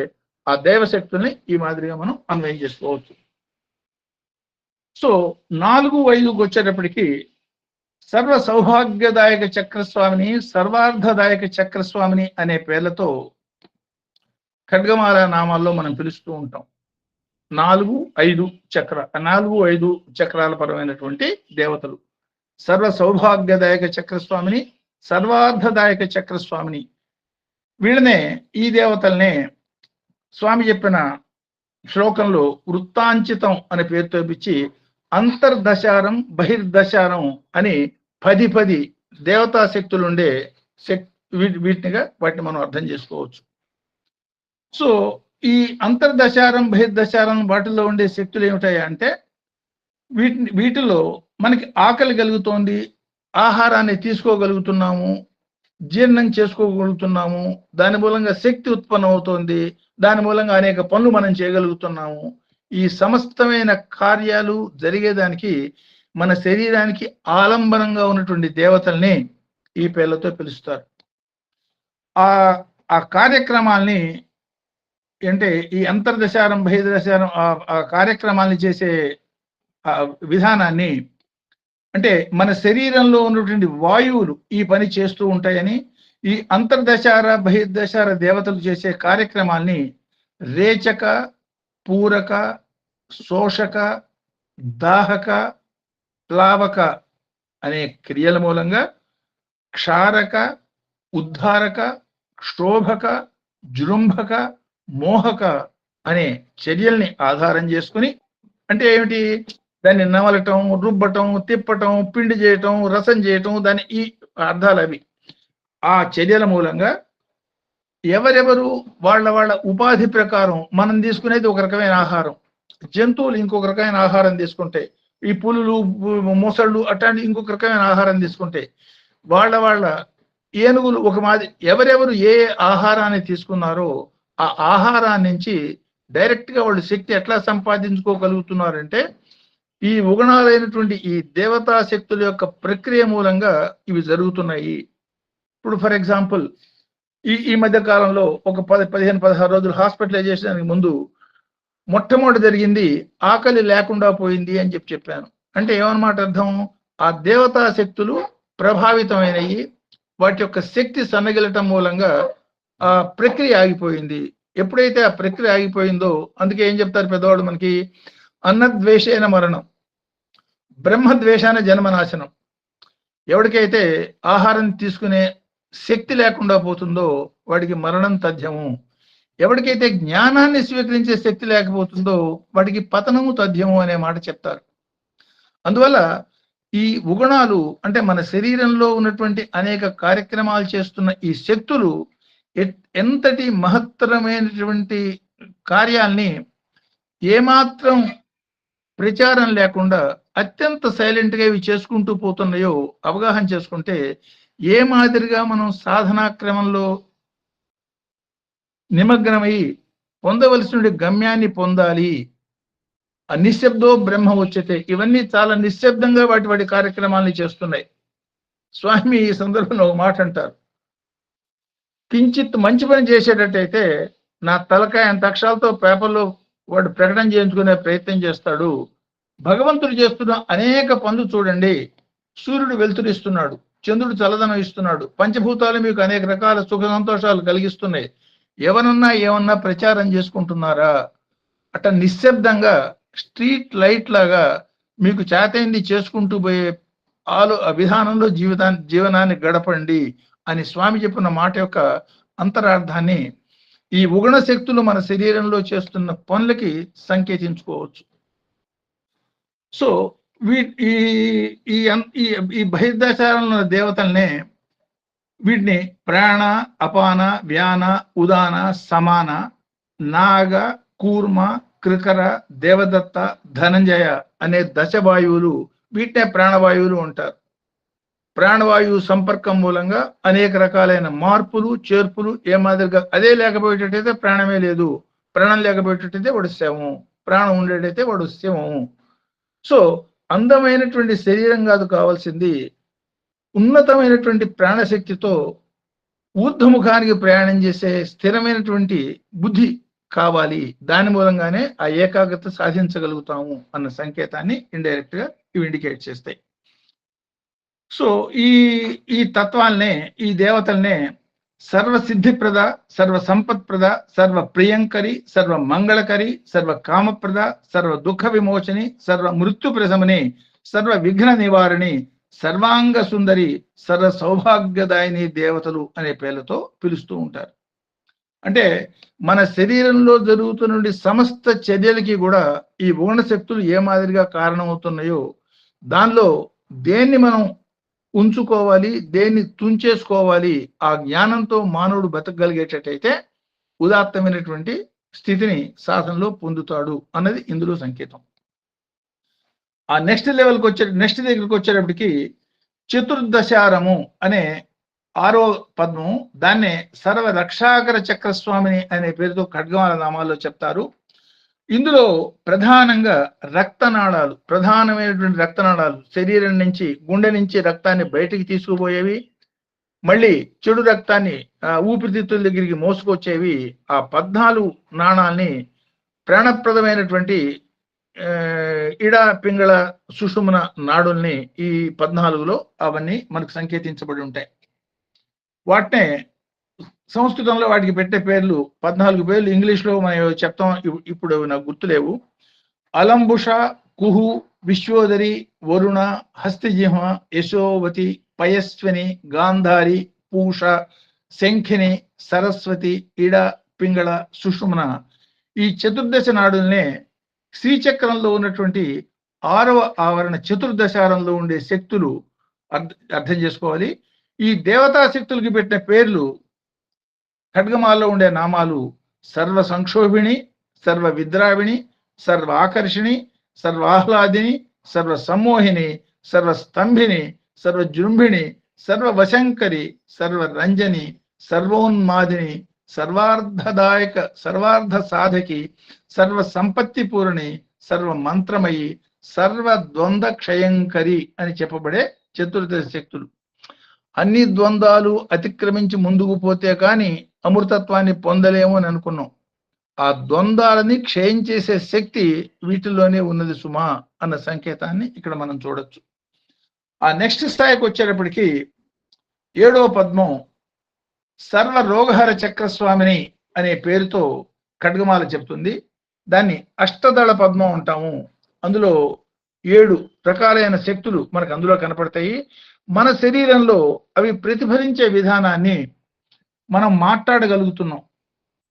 ఆ దైవశక్తుల్ని ఈ మాదిరిగా మనం అన్వయం చేసుకోవచ్చు. సో 4-5కు వచ్చేటప్పటికి సర్వ సౌభాగ్యదాయక చక్రస్వామిని, సర్వార్థదాయక చక్రస్వామిని అనే పేర్లతో ఖడ్గమాల నామాల్లో మనం పిలుస్తూ ఉంటాం. 4-5 చక్రాల పరమైనటువంటి దేవతలు సర్వ సౌభాగ్యదాయక చక్రస్వామిని, సర్వార్థదాయక చక్రస్వామిని. వీళ్ళనే ఈ దేవతల్నే స్వామి చెప్పిన శ్లోకంలో వృత్తాంచితం అనే పేరుతో పిచ్చి అంతర్దశారం బహిర్దశారం అని 10 దేవతా శక్తులు ఉండే వాటిని మనం అర్థం చేసుకోవచ్చు. సో ఈ అంతర్దశారం బహిర్దశారం వాటిల్లో ఉండే శక్తులు ఏమిటాయి అంటే వీటిలో మనకి ఆకలి కలుగుతోంది, ఆహారాన్ని తీసుకోగలుగుతున్నాము, జీర్ణం చేసుకోగలుగుతున్నాము, దాని మూలంగా శక్తి ఉత్పన్నం అవుతోంది, దాని మూలంగా అనేక పనులు మనం చేయగలుగుతున్నాము. ఈ సమస్తమైన కార్యాలు జరిగేదానికి మన శరీరానికి ఆలంబనంగా ఉన్నటువంటి దేవతల్ని ఈ పేర్లతో పిలుస్తారు. ఆ కార్యక్రమాల్ని అంటే ఈ అంతర్దశారం బహిర్దశారం ఆ కార్యక్రమాల్ని చేసే విధానాన్ని అంటే మన శరీరంలో ఉన్నటువంటి వాయువులు ఈ పని చేస్తూ ఉంటాయని, ఈ అంతర్దశార బహిర్దశార దేవతలు చేసే కార్యక్రమాల్ని రేచక, పూరక, శోషక, దాహక, ప్లావక అనే క్రియల మూలంగా క్షారక, ఉద్ధారక, క్షోభక, జృంభక, మోహక అనే చర్యల్ని ఆధారం చేసుకుని అంటే ఏమిటి, దాన్ని నమలటం, రుబ్బటం, తిప్పటం, పిండి చేయటం, రసం చేయటం, దాని ఈ అర్థాలు అవి. ఆ చర్యల మూలంగా ఎవరెవరు వాళ్ళ ఉపాధి ప్రకారం మనం తీసుకునేది ఒక రకమైన ఆహారం, జంతువులు ఇంకొక రకమైన ఆహారం తీసుకుంటే, ఈ పులులు, మొసళ్ళు అట్లాంటి ఇంకొక రకమైన ఆహారం తీసుకుంటే, వాళ్ళ ఏనుగులు ఒక మాది ఎవరెవరు ఏ ఆహారాన్ని తీసుకున్నారో ఆ ఆహారాన్ని నుంచి డైరెక్ట్ గా వాళ్ళు శక్తి ఎట్లా సంపాదించుకోగలుగుతున్నారంటే ఈ ఉగుణాలైనటువంటి ఈ దేవతా శక్తుల యొక్క ప్రక్రియ మూలంగా ఇవి జరుగుతున్నాయి. ఇప్పుడు ఫర్ ఎగ్జాంపుల్ ఈ మధ్య కాలంలో ఒక 15-16 రోజులు హాస్పిటలైజేషన్ ముందు మొట్టమొదటి జరిగింది ఆకలి లేకుండా పోయింది అని చెప్పాను. అంటే ఏమన్నమాట అర్థం, ఆ దేవతా శక్తులు ప్రభావితమైనవి, వాటి యొక్క శక్తి సన్నగిలటం మూలంగా ఆ ప్రక్రియ ఆగిపోయింది. ఎప్పుడైతే ఆ ప్రక్రియ ఆగిపోయిందో అందుకే ఏం చెప్తారు పెద్దవాళ్ళు మనకి, అన్నద్వేషేన మరణం, బ్రహ్మద్వేషాన జన్మనాశనం. ఎవరికైతే ఆహారం తీసుకునే శక్తి లేకుండా పోతుందో వాడికి మరణం తథ్యము, ఎవరికైతే జ్ఞానాన్ని స్వీకరించే శక్తి లేకపోతుందో వాడికి పతనము తథ్యము అనే మాట చెప్తారు. అందువల్ల ఈ ఉగుణాలు అంటే మన శరీరంలో ఉన్నటువంటి అనేక కార్యక్రమాలు చేస్తున్న ఈ శక్తులు ఎంతటి మహత్తరమైనటువంటి కార్యాల్ని ఏమాత్రం ప్రచారం లేకుండా అత్యంత సైలెంట్ గా ఇవి చేసుకుంటూ పోతున్నాయో అవగాహన చేసుకుంటే ఏ మాదిరిగా మనం సాధనా క్రమంలో నిమగ్నమై పొందవలసిన గమ్యాన్ని పొందాలి, నిశ్శబ్దో బ్రహ్మ వచ్చేతే ఇవన్నీ చాలా నిశ్శబ్దంగా వాటి కార్యక్రమాలని చేస్తున్నాయి. స్వామి ఈ సందర్భంలో ఒక మాట అంటారు, కించిత్ మంచి పని చేసేటట్టయితే నా తలకాయ అంత అక్షరాలతో పేపర్లో వాడు ప్రకటన చేయించుకునే ప్రయత్నం చేస్తాడు. భగవంతుడు చేస్తున్న అనేక పనులు చూడండి. సూర్యుడు వెలుతురిస్తున్నాడు, చంద్రుడు చల్లదనం ఇస్తున్నాడు, పంచభూతాలు మీకు అనేక రకాల సుఖ సంతోషాలు కలిగిస్తున్నాయి. ఎవరన్నా ఏమన్నా ప్రచారం చేసుకుంటున్నారా? అట్లా నిశ్శబ్దంగా స్ట్రీట్ లైట్ లాగా మీకు చేతైంది చేసుకుంటూ పోయే విధానంలో జీవనాన్ని గడపండి అని స్వామి చెప్పిన మాట యొక్క అంతరార్థాన్ని ఈ ఉగణ శక్తులు మన శరీరంలో చేస్తున్న పనులకి సంకేతించుకోవచ్చు. సో ఈ బహిర్దశారంలో దేవతల్నే వీటిని ప్రాణ, అపాన, వ్యాన, ఉదాన, సమాన, నాగ, కూర్మ, కృకర, దేవదత్త, ధనంజయ అనే దశవాయువులు, వీటినే ప్రాణవాయువులు అంటారు. ప్రాణవాయువు సంపర్కం మూలంగా అనేక రకాలైన మార్పులు చేర్పులు ఏ మాదిరిగా, అదే లేకపోయేటట్టయితే ప్రాణమే లేదు, ప్రాణం లేకపోయేటట్టయితే వాడు శవం, ప్రాణం ఉండేటైతే వాడు శవం. సో అందమైనటువంటి శరీరం కాదు కావాల్సింది, ఉన్నతమైనటువంటి ప్రాణశక్తితో ఊర్ధముఖానికి ప్రయాణం చేసే స్థిరమైనటువంటి బుద్ధి కావాలి. దాని మూలంగానే ఆ ఏకాగ్రత సాధించగలుగుతాము అన్న సంకేతాన్ని ఇండైరెక్ట్ గా ఇవి ఇండికేట్ చేస్తాయి. సో ఈ తత్వాలనే, ఈ దేవతల్నే సర్వసిద్ధిప్రద, సర్వ సంపత్ప్రద, సర్వ ప్రియంకరి, సర్వ మంగళకరి, సర్వ కామప్రద, సర్వ దుఃఖ విమోచని, సర్వ మృత్యు ప్రశమని, సర్వ విఘ్న నివారణి, సర్వాంగ సుందరి, సర్వ సౌభాగ్యదాయిని దేవతలు అనే పేర్లతో పిలుస్తూ ఉంటారు. అంటే మన శరీరంలో జరుగుతున్న సమస్త చర్యలకి కూడా ఈ ఉగణ శక్తులు ఏ మాదిరిగా కారణమవుతున్నాయో, దానిలో దేన్ని మనం ఉంచుకోవాలి, దేన్ని తుంచేసుకోవాలి, ఆ జ్ఞానంతో మానవుడు బతకగలిగేటట్టయితే ఉదాత్తమైనటువంటి స్థితిని సాధనలో పొందుతాడు అన్నది ఇందులో సంకేతం. ఆ నెక్స్ట్ దగ్గరికి వచ్చేటప్పటికి చతుర్దశారము అనే 6వ పద్మం, దాన్నే సర్వ రక్షాకర చక్రస్వామిని అనే పేరుతో ఖడ్గమాల నామాల్లో చెప్తారు. ఇందులో ప్రధానంగా రక్తనాళాలు, ప్రధానమైనటువంటి రక్తనాళాలు, శరీరం నుంచి గుండె నుంచి రక్తాన్ని బయటికి తీసుకుపోయేవి, మళ్ళీ చెడు రక్తాన్ని ఊపిరితిత్తుల దగ్గరికి మోసుకొచ్చేవి. ఆ 14 నాళాల్ని ప్రాణప్రదమైనటువంటి ఇడ, పింగళ, సుషుమ్న నాడుల్ని ఈ 14లో అవన్నీ మనకు సంకేతించబడి ఉంటాయి. వాటినే సంస్కృతంలో వాటికి పెట్టే పేర్లు 14 పేర్లు, ఇంగ్లీష్లో మనం చెప్తాం, ఇప్పుడు నాకు గుర్తులేవు. అలంబుష, కుహు, విశ్వోదరి, వరుణ, హస్తిజిహ్వ, యశోవతి, పయస్విని, గాంధారి, పూష, శంఖిని, సరస్వతి, ఇడ, పింగళ, సుషుమ్న. ఈ చతుర్దశ నాడుల్నే శ్రీచక్రంలో ఉన్నటువంటి 6వ ఆవరణ చతుర్దశారంలో ఉండే శక్తులు అర్థం చేసుకోవాలి. ఈ దేవతా శక్తులకి పెట్టిన పేర్లు, ఖడ్గమాల్లో ఉండే నామాలు సర్వ సంక్షోభిణి, సర్వ విద్రావిణి, సర్వ ఆకర్షిణి, సర్వ ఆహ్లాదిని, సర్వ సమ్మోహిని, సర్వ స్తంభిని, సర్వ జృంభిణి, సర్వ వశంకరి, సర్వ రంజని, సర్వోన్మాదిని, సర్వార్థదాయక, సర్వార్థ సాధకి, సర్వ సంపత్తి పూరణి, సర్వ మంత్రమయి, సర్వ ద్వంద్వ క్షయంకరి అని చెప్పబడే చతుర్దశ శక్తులు. అన్ని ద్వంద్వాలు అతిక్రమించి ముందుకు పోతే కానీ అమృతత్వాన్ని పొందలేము అని అనుకున్నాం. ఆ ద్వంద్వాలని క్షయం చేసే శక్తి వీటిలోనే ఉన్నది సుమా అన్న సంకేతాన్ని ఇక్కడ మనం చూడొచ్చు. ఆ నెక్స్ట్ స్థాయికి వచ్చేటప్పటికి 7వ పద్మం సర్వ రోగహర చక్రస్వామిని అనే పేరుతో ఖడ్గమాల చెప్తుంది. దాన్ని అష్టదళ పద్మం అంటాము. అందులో 7 రకాలైన శక్తులు మనకు అందులో కనపడతాయి. మన శరీరంలో అవి ప్రతిఫలించే విధానాన్ని మనం మాట్లాడగలుగుతున్నాం.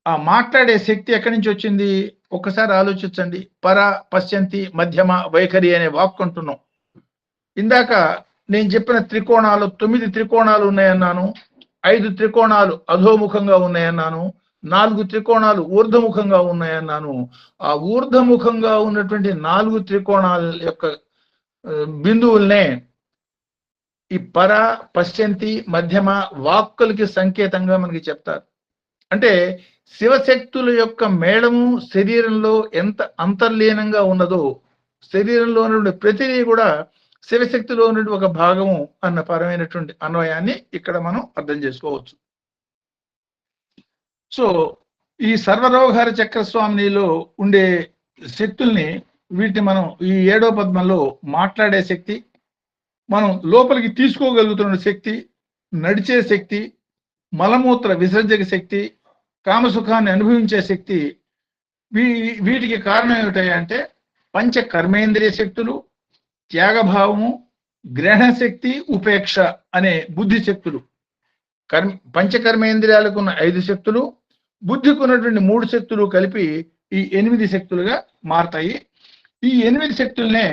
ఆ మాట్లాడే శక్తి ఎక్కడి నుంచి వచ్చింది ఒక్కసారి ఆలోచించండి. పర, పశ్యంతి, మధ్యమ, వైఖరి అనే వాక్ అంటున్నాం. ఇందాక నేను చెప్పిన త్రికోణాలు 9 త్రికోణాలు ఉన్నాయన్నాను, 5 త్రికోణాలు అధోముఖంగా ఉన్నాయన్నాను, 4 త్రికోణాలు ఊర్ధముఖంగా ఉన్నాయన్నాను. ఆ ఊర్ధముఖంగా ఉన్నటువంటి 4 త్రికోణాల యొక్క బిందువుల్నే ఈ పర, పశ్యంతి, మధ్యమ వాక్కులకి సంకేతంగా మనకి చెప్తారు. అంటే శివశక్తుల యొక్క మేళము శరీరంలో ఎంత అంతర్లీనంగా ఉన్నదో, శరీరంలో ఉన్నటువంటి ప్రతిదీ కూడా శివశక్తిలో ఉన్నటువంటి ఒక భాగము అన్న పరమైనటువంటి అన్వయాన్ని ఇక్కడ మనం అర్థం చేసుకోవచ్చు. సో ఈ సర్వరోగహర చక్రస్వామినిలో ఉండే శక్తుల్ని, వీటిని మనం ఈ 7వ పద్మంలో మాట్లాడే శక్తి, మనం లోపలికి తీసుకోగలుగుతున్న శక్తి, నడిచే శక్తి, మలమూత్ర విసర్జక శక్తి, కామసుఖాన్ని అనుభవించే శక్తి, వీటికి కారణం ఏమిటంటే పంచ కర్మేంద్రియ శక్తులు, త్యాగభావము, గ్రహణ శక్తి, ఉపేక్ష అనే బుద్ధి శక్తులు. పంచకర్మేంద్రియాలకు ఉన్న 5 శక్తులు, బుద్ధికి ఉన్నటువంటి 3 శక్తులు కలిపి ఈ 8 శక్తులుగా మారతాయి. ఈ 8 శక్తులనే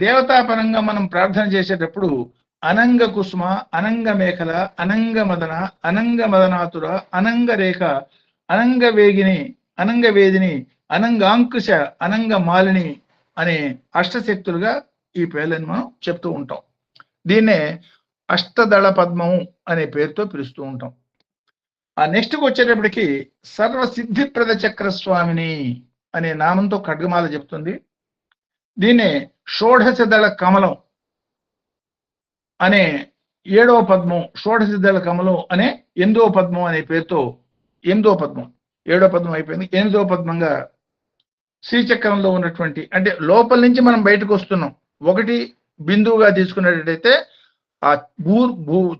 దేవతాపరంగా మనం ప్రార్థన చేసేటప్పుడు అనంగ కుసుమ, అనంగ మేఖల, అనంగ మదన, అనంగ మదనాతుర, అనంగ రేఖ, అనంగ వేగిని, అనంగ వేదిని, అనంగాంకుశ, అనంగ మాలిని అనే అష్టశక్తులుగా ఈ పేర్లను మనం చెప్తూ ఉంటాం. దీన్నే అష్టదళ పద్మము అనే పేరుతో పిలుస్తూ ఉంటాం. ఆ నెక్స్ట్కి వచ్చేటప్పటికి సర్వసిద్ధిప్రద చక్రస్వామిని అనే నామంతో ఖడ్గమాల చెప్తుంది. దీన్నే షోఢశదళ కమలం అనే 7వ పద్మం, షోఢశదళ కమలం అనే 8వ పద్మం అనే పేరుతో, 8వ పద్మం, 7వ పద్మం అయిపోయింది, 8వ పద్మంగా శ్రీచక్రంలో ఉన్నటువంటి, అంటే లోపల నుంచి మనం బయటకు వస్తున్నాం. ఒకటి బిందువుగా తీసుకున్నట్టయితే ఆ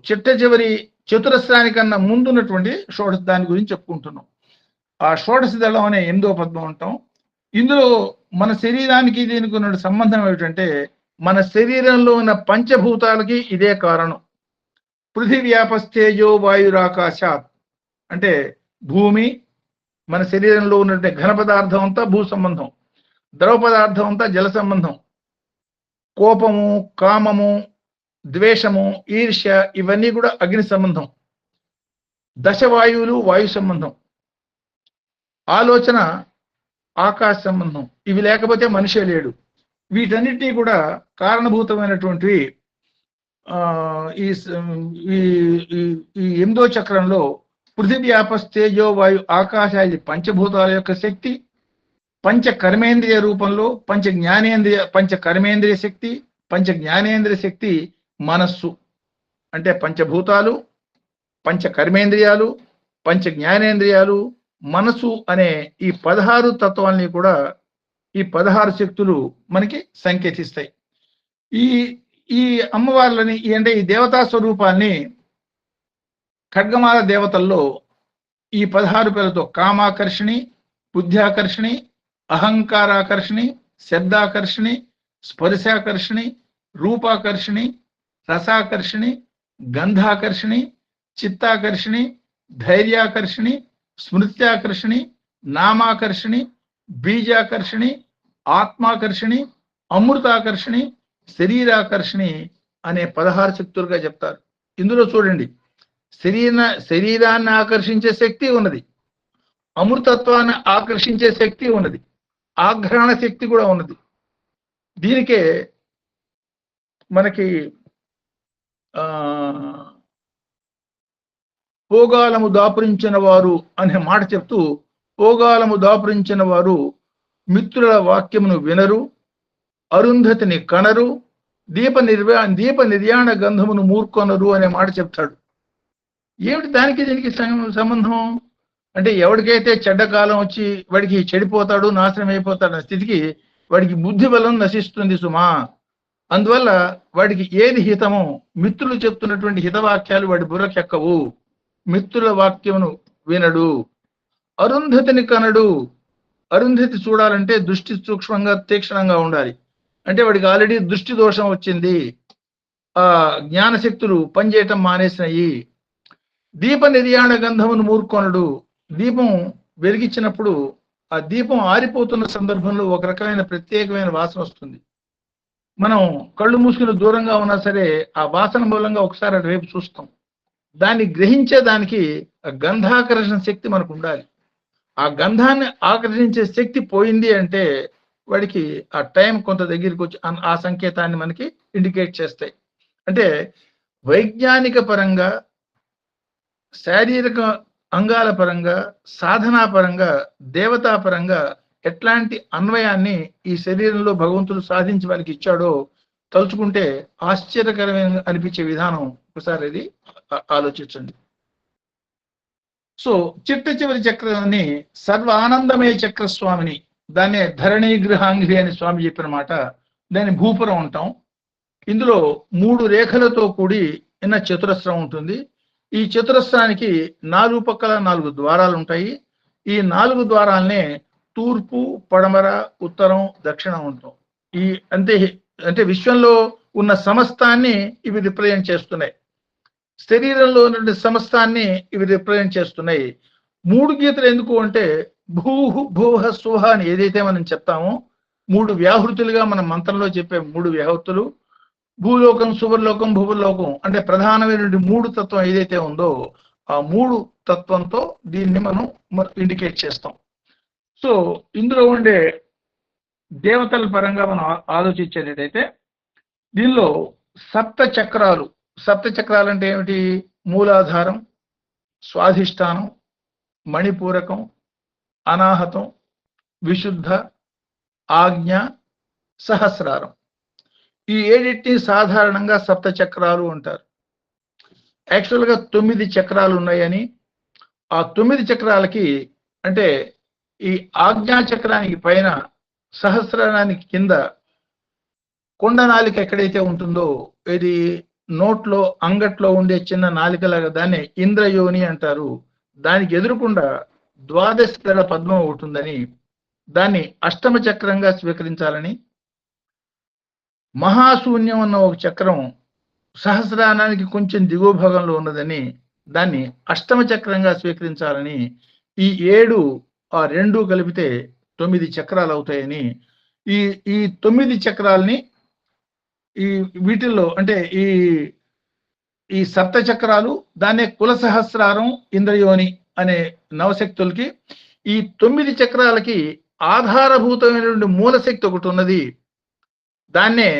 చిట్ట చివరి చతురస్రానికన్నా ముందున్నటువంటి దాని గురించి చెప్పుకుంటున్నాం. ఆ షోడశ దళం అనే 8వ పద్మం అంటాం. ఇందులో మన శరీరానికి దీనికి ఉన్న సంబంధం ఏమిటంటే, మన శరీరంలో ఉన్న పంచభూతాలకి ఇదే కారణం. పృథివ్యాపస్తేజో వాయురాకాశాత్ అంటే భూమి, మన శరీరంలో ఉన్నటువంటి ఘన పదార్థం అంతా భూ సంబంధం, ద్రవ పదార్థం అంతా జల సంబంధం, కోపము, కామము, ద్వేషము, ఈర్ష్య ఇవన్నీ కూడా అగ్ని సంబంధం, దశవాయువులు వాయు సంబంధం, ఆలోచన ఆకాశ సంబంధం. ఇవి లేకపోతే మనిషే లేడు. వీటన్నిటినీ కూడా కారణభూతమైనటువంటివి ఈ 8వ చక్రంలో పృథివ్యాపస్తేజో వాయు ఆకాశాది పంచభూతాల యొక్క శక్తి, పంచ కర్మేంద్రియ రూపంలో పంచ కర్మేంద్రియ శక్తి, పంచ జ్ఞానేంద్రియ శక్తి మనస్సు. అంటే పంచభూతాలు, పంచ కర్మేంద్రియాలు, పంచ జ్ఞానేంద్రియాలు, మనసు అనే ఈ 16 తత్వాల్ని కూడా ఈ 16 శక్తులు మనకి సంకేతిస్తాయి. ఈ అమ్మవార్లని, అంటే ఈ దేవతా స్వరూపాన్ని ఖడ్గమాల దేవతల్లో ఈ 16 పేర్లతో కామాకర్షిణి, బుద్ధ్యాకర్షిణి, అహంకారాకర్షిణి, శబ్దాకర్షిణి, స్పర్శాకర్షిణి, రూపాకర్షిణి, రసాకర్షిణి, గంధాకర్షిణి, చిత్తాకర్షిణి, ధైర్యాకర్షిణి, స్మృత్యాకర్షిణి, నామాకర్షిణి, బీజాకర్షిణి, ఆత్మాకర్షిణి, అమృతాకర్షిణి, శరీరాకర్షిణి అనే 16 శక్తులుగా చెప్తారు. ఇందులో చూడండి, శరీరాన్ని ఆకర్షించే శక్తి ఉన్నది, అమృతత్వాన్ని ఆకర్షించే శక్తి ఉన్నది, ఆఘ్రాణ శక్తి కూడా ఉన్నది. దీనికే మనకి పోగాలము దాపురించిన వారు అనే మాట చెప్తూ, పోగాలము దాపురించిన వారు మిత్రుల వాక్యమును వినరు, అరుంధతిని కనరు, దీప నిర్యాణ గంధమును మూర్కొనరు అనే మాట చెప్తాడు. ఏమిటి దానికి దీనికి సంబంధం అంటే, ఎవరికైతే చెడ్డకాలం వచ్చి వాడికి చెడిపోతాడు, నాశనం అయిపోతాడు అనే స్థితికి వాడికి బుద్ధి బలం నశిస్తుంది సుమా. అందువల్ల వాడికి ఏది హితమో, మిత్రులు చెప్తున్నటువంటి హితవాక్యాలు వాడి బుర్రకెక్కవు, మిత్రుల వాక్యమును వినడు, అరుంధతిని కనడు. అరుంధతి చూడాలంటే దృష్టి సూక్ష్మంగా తీక్షణంగా ఉండాలి. అంటే వాడికి ఆల్రెడీ దృష్టి దోషం వచ్చింది, ఆ జ్ఞానశక్తులు పనిచేయటం మానేసినాయి. దీప నిర్యాణ గంధమును మూర్కొనడు. దీపం వెలిగించినప్పుడు ఆ దీపం ఆరిపోతున్న సందర్భంలో ఒక రకమైన ప్రత్యేకమైన వాసన వస్తుంది. మనం కళ్ళు మూసుకుని దూరంగా ఉన్నా సరే ఆ వాసన మూలంగా ఒకసారి రేపు చూస్తాం. దాన్ని గ్రహించేదానికి గంధాకర్షణ శక్తి మనకు ఉండాలి. ఆ గంధాన్ని ఆకర్షించే శక్తి పోయింది అంటే వాడికి ఆ టైం కొంత దగ్గరికి వచ్చి ఆ సంకేతాన్ని మనకి ఇండికేట్ చేస్తాయి. అంటే వైజ్ఞానిక పరంగా, శారీరక అంగాల పరంగా, సాధనా పరంగా, దేవతా పరంగా ఎట్లాంటి అన్వయాన్ని ఈ శరీరంలో భగవంతుడు సాధించి వారికి ఇచ్చాడో తలుచుకుంటే ఆశ్చర్యకరమైన అనిపించే విధానం ఒకసారి అది ఆలోచించండి. సో చిట్ట చివరి చక్రాన్ని సర్వ ఆనందమయ చక్ర స్వామిని, దాన్నే ధరణి గృహాంగి అని స్వామి చెప్పిన మాట, దాన్ని భూపురం ఉంటాం. ఇందులో 3 రేఖలతో కూడి చిన్న చతురస్రం ఉంటుంది. ఈ చతురస్రానికి 4 పక్కల 4 ద్వారాలు ఉంటాయి. ఈ 4 ద్వారాలనే తూర్పు, పడమర, ఉత్తరం, దక్షిణం ఉంటాం. ఈ అంటే విశ్వంలో ఉన్న సమస్తాన్ని ఇవి రిప్రజెంట్ చేస్తున్నాయి. శరీరంలో ఉన్న సమస్తాన్ని ఇవి రిప్రజెంట్ చేస్తున్నాయి. 3 గీతలు ఎందుకు అంటే భూహు భూహ సుహ అని ఏదైతే మనం చెప్తామో 3 వ్యాహృతులుగా మన మంత్రంలో చెప్పే 3 వ్యాహృతులు, భూలోకం, సువర్లోకం, భూవర్లోకం అంటే ప్రధానమైనటువంటి 3 తత్వం ఏదైతే ఉందో ఆ 3 తత్వంతో దీన్ని మనం ఇండికేట్ చేస్తాం. సో ఇందులో ఉండే దేవతల పరంగా మనం ఆలోచించేటైతే దీనిలో సప్త చక్రాలు అంటే ఏమిటి? మూలాధారం, స్వాధిష్టానం, మణిపూరకం, అనాహతం, విశుద్ధ, ఆజ్ఞ, సహస్రారం. ఈ 7 సాధారణంగా సప్త చక్రాలు అంటారు. యాక్చువల్గా 9 చక్రాలు ఉన్నాయని, ఆ 9 చక్రాలకి అంటే ఈ ఆజ్ఞా చక్రానికి పైన, సహస్రారానికి కింద కొండ నాలిక ఎక్కడైతే ఉంటుందో, ఇది నోట్లో అంగట్లో ఉండే చిన్న నాలికలాగా దాన్ని ఇంద్రయోని అంటారు. దానికి ఎదురుకుండా ద్వాదశ దళ పద్మం ఉంటుందని, దాన్ని అష్టమ చక్రంగా స్వీకరించాలని, మహాశూన్యం అన్న ఒక చక్రం సహస్రానానికి కొంచెం దిగువ భాగంలో ఉన్నదని, దాన్ని అష్టమ చక్రంగా స్వీకరించాలని, ఈ 7 ఆ 2 కలిపితే 9 చక్రాలు అవుతాయని, ఈ 9 చక్రాలని ఈ వీటిల్లో అంటే ఈ సప్త చక్రాలు, దాన్నే కుల సహస్రారం, ఇంద్రయోని అనే నవశక్తులకి, ఈ 9 చక్రాలకి ఆధారభూతమైనటువంటి మూలశక్తి ఒకటి ఉన్నది. దాన్నే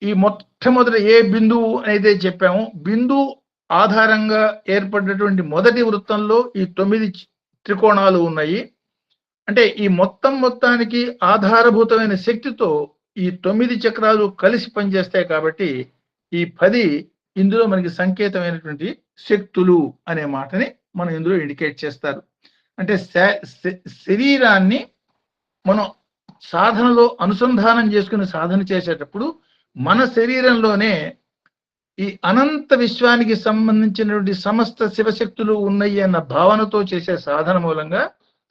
ఈ మొట్టమొదటి ఏ బిందువు అయితే చెప్పామో, బిందువు ఆధారంగా ఏర్పడినటువంటి మొదటి వృత్తంలో ఈ 9 త్రికోణాలు ఉన్నాయి. అంటే ఈ మొత్తానికి ఆధారభూతమైన శక్తితో ఈ 9 చక్రాలు కలిసి పనిచేస్తాయి. కాబట్టి ఈ 10 ఇందులో మనకి సంకేతమైనటువంటి శక్తులు అనే మాటని మనం ఇందులో ఇండికేట్ చేస్తారు. అంటే శరీరాన్ని మనం సాధనలో అనుసంధానం చేసుకుని సాధన చేసేటప్పుడు మన శరీరంలోనే ఈ అనంత విశ్వానికి సంబంధించినటువంటి సమస్త శివశక్తులు ఉన్నాయి అన్న భావనతో చేసే సాధన మూలంగా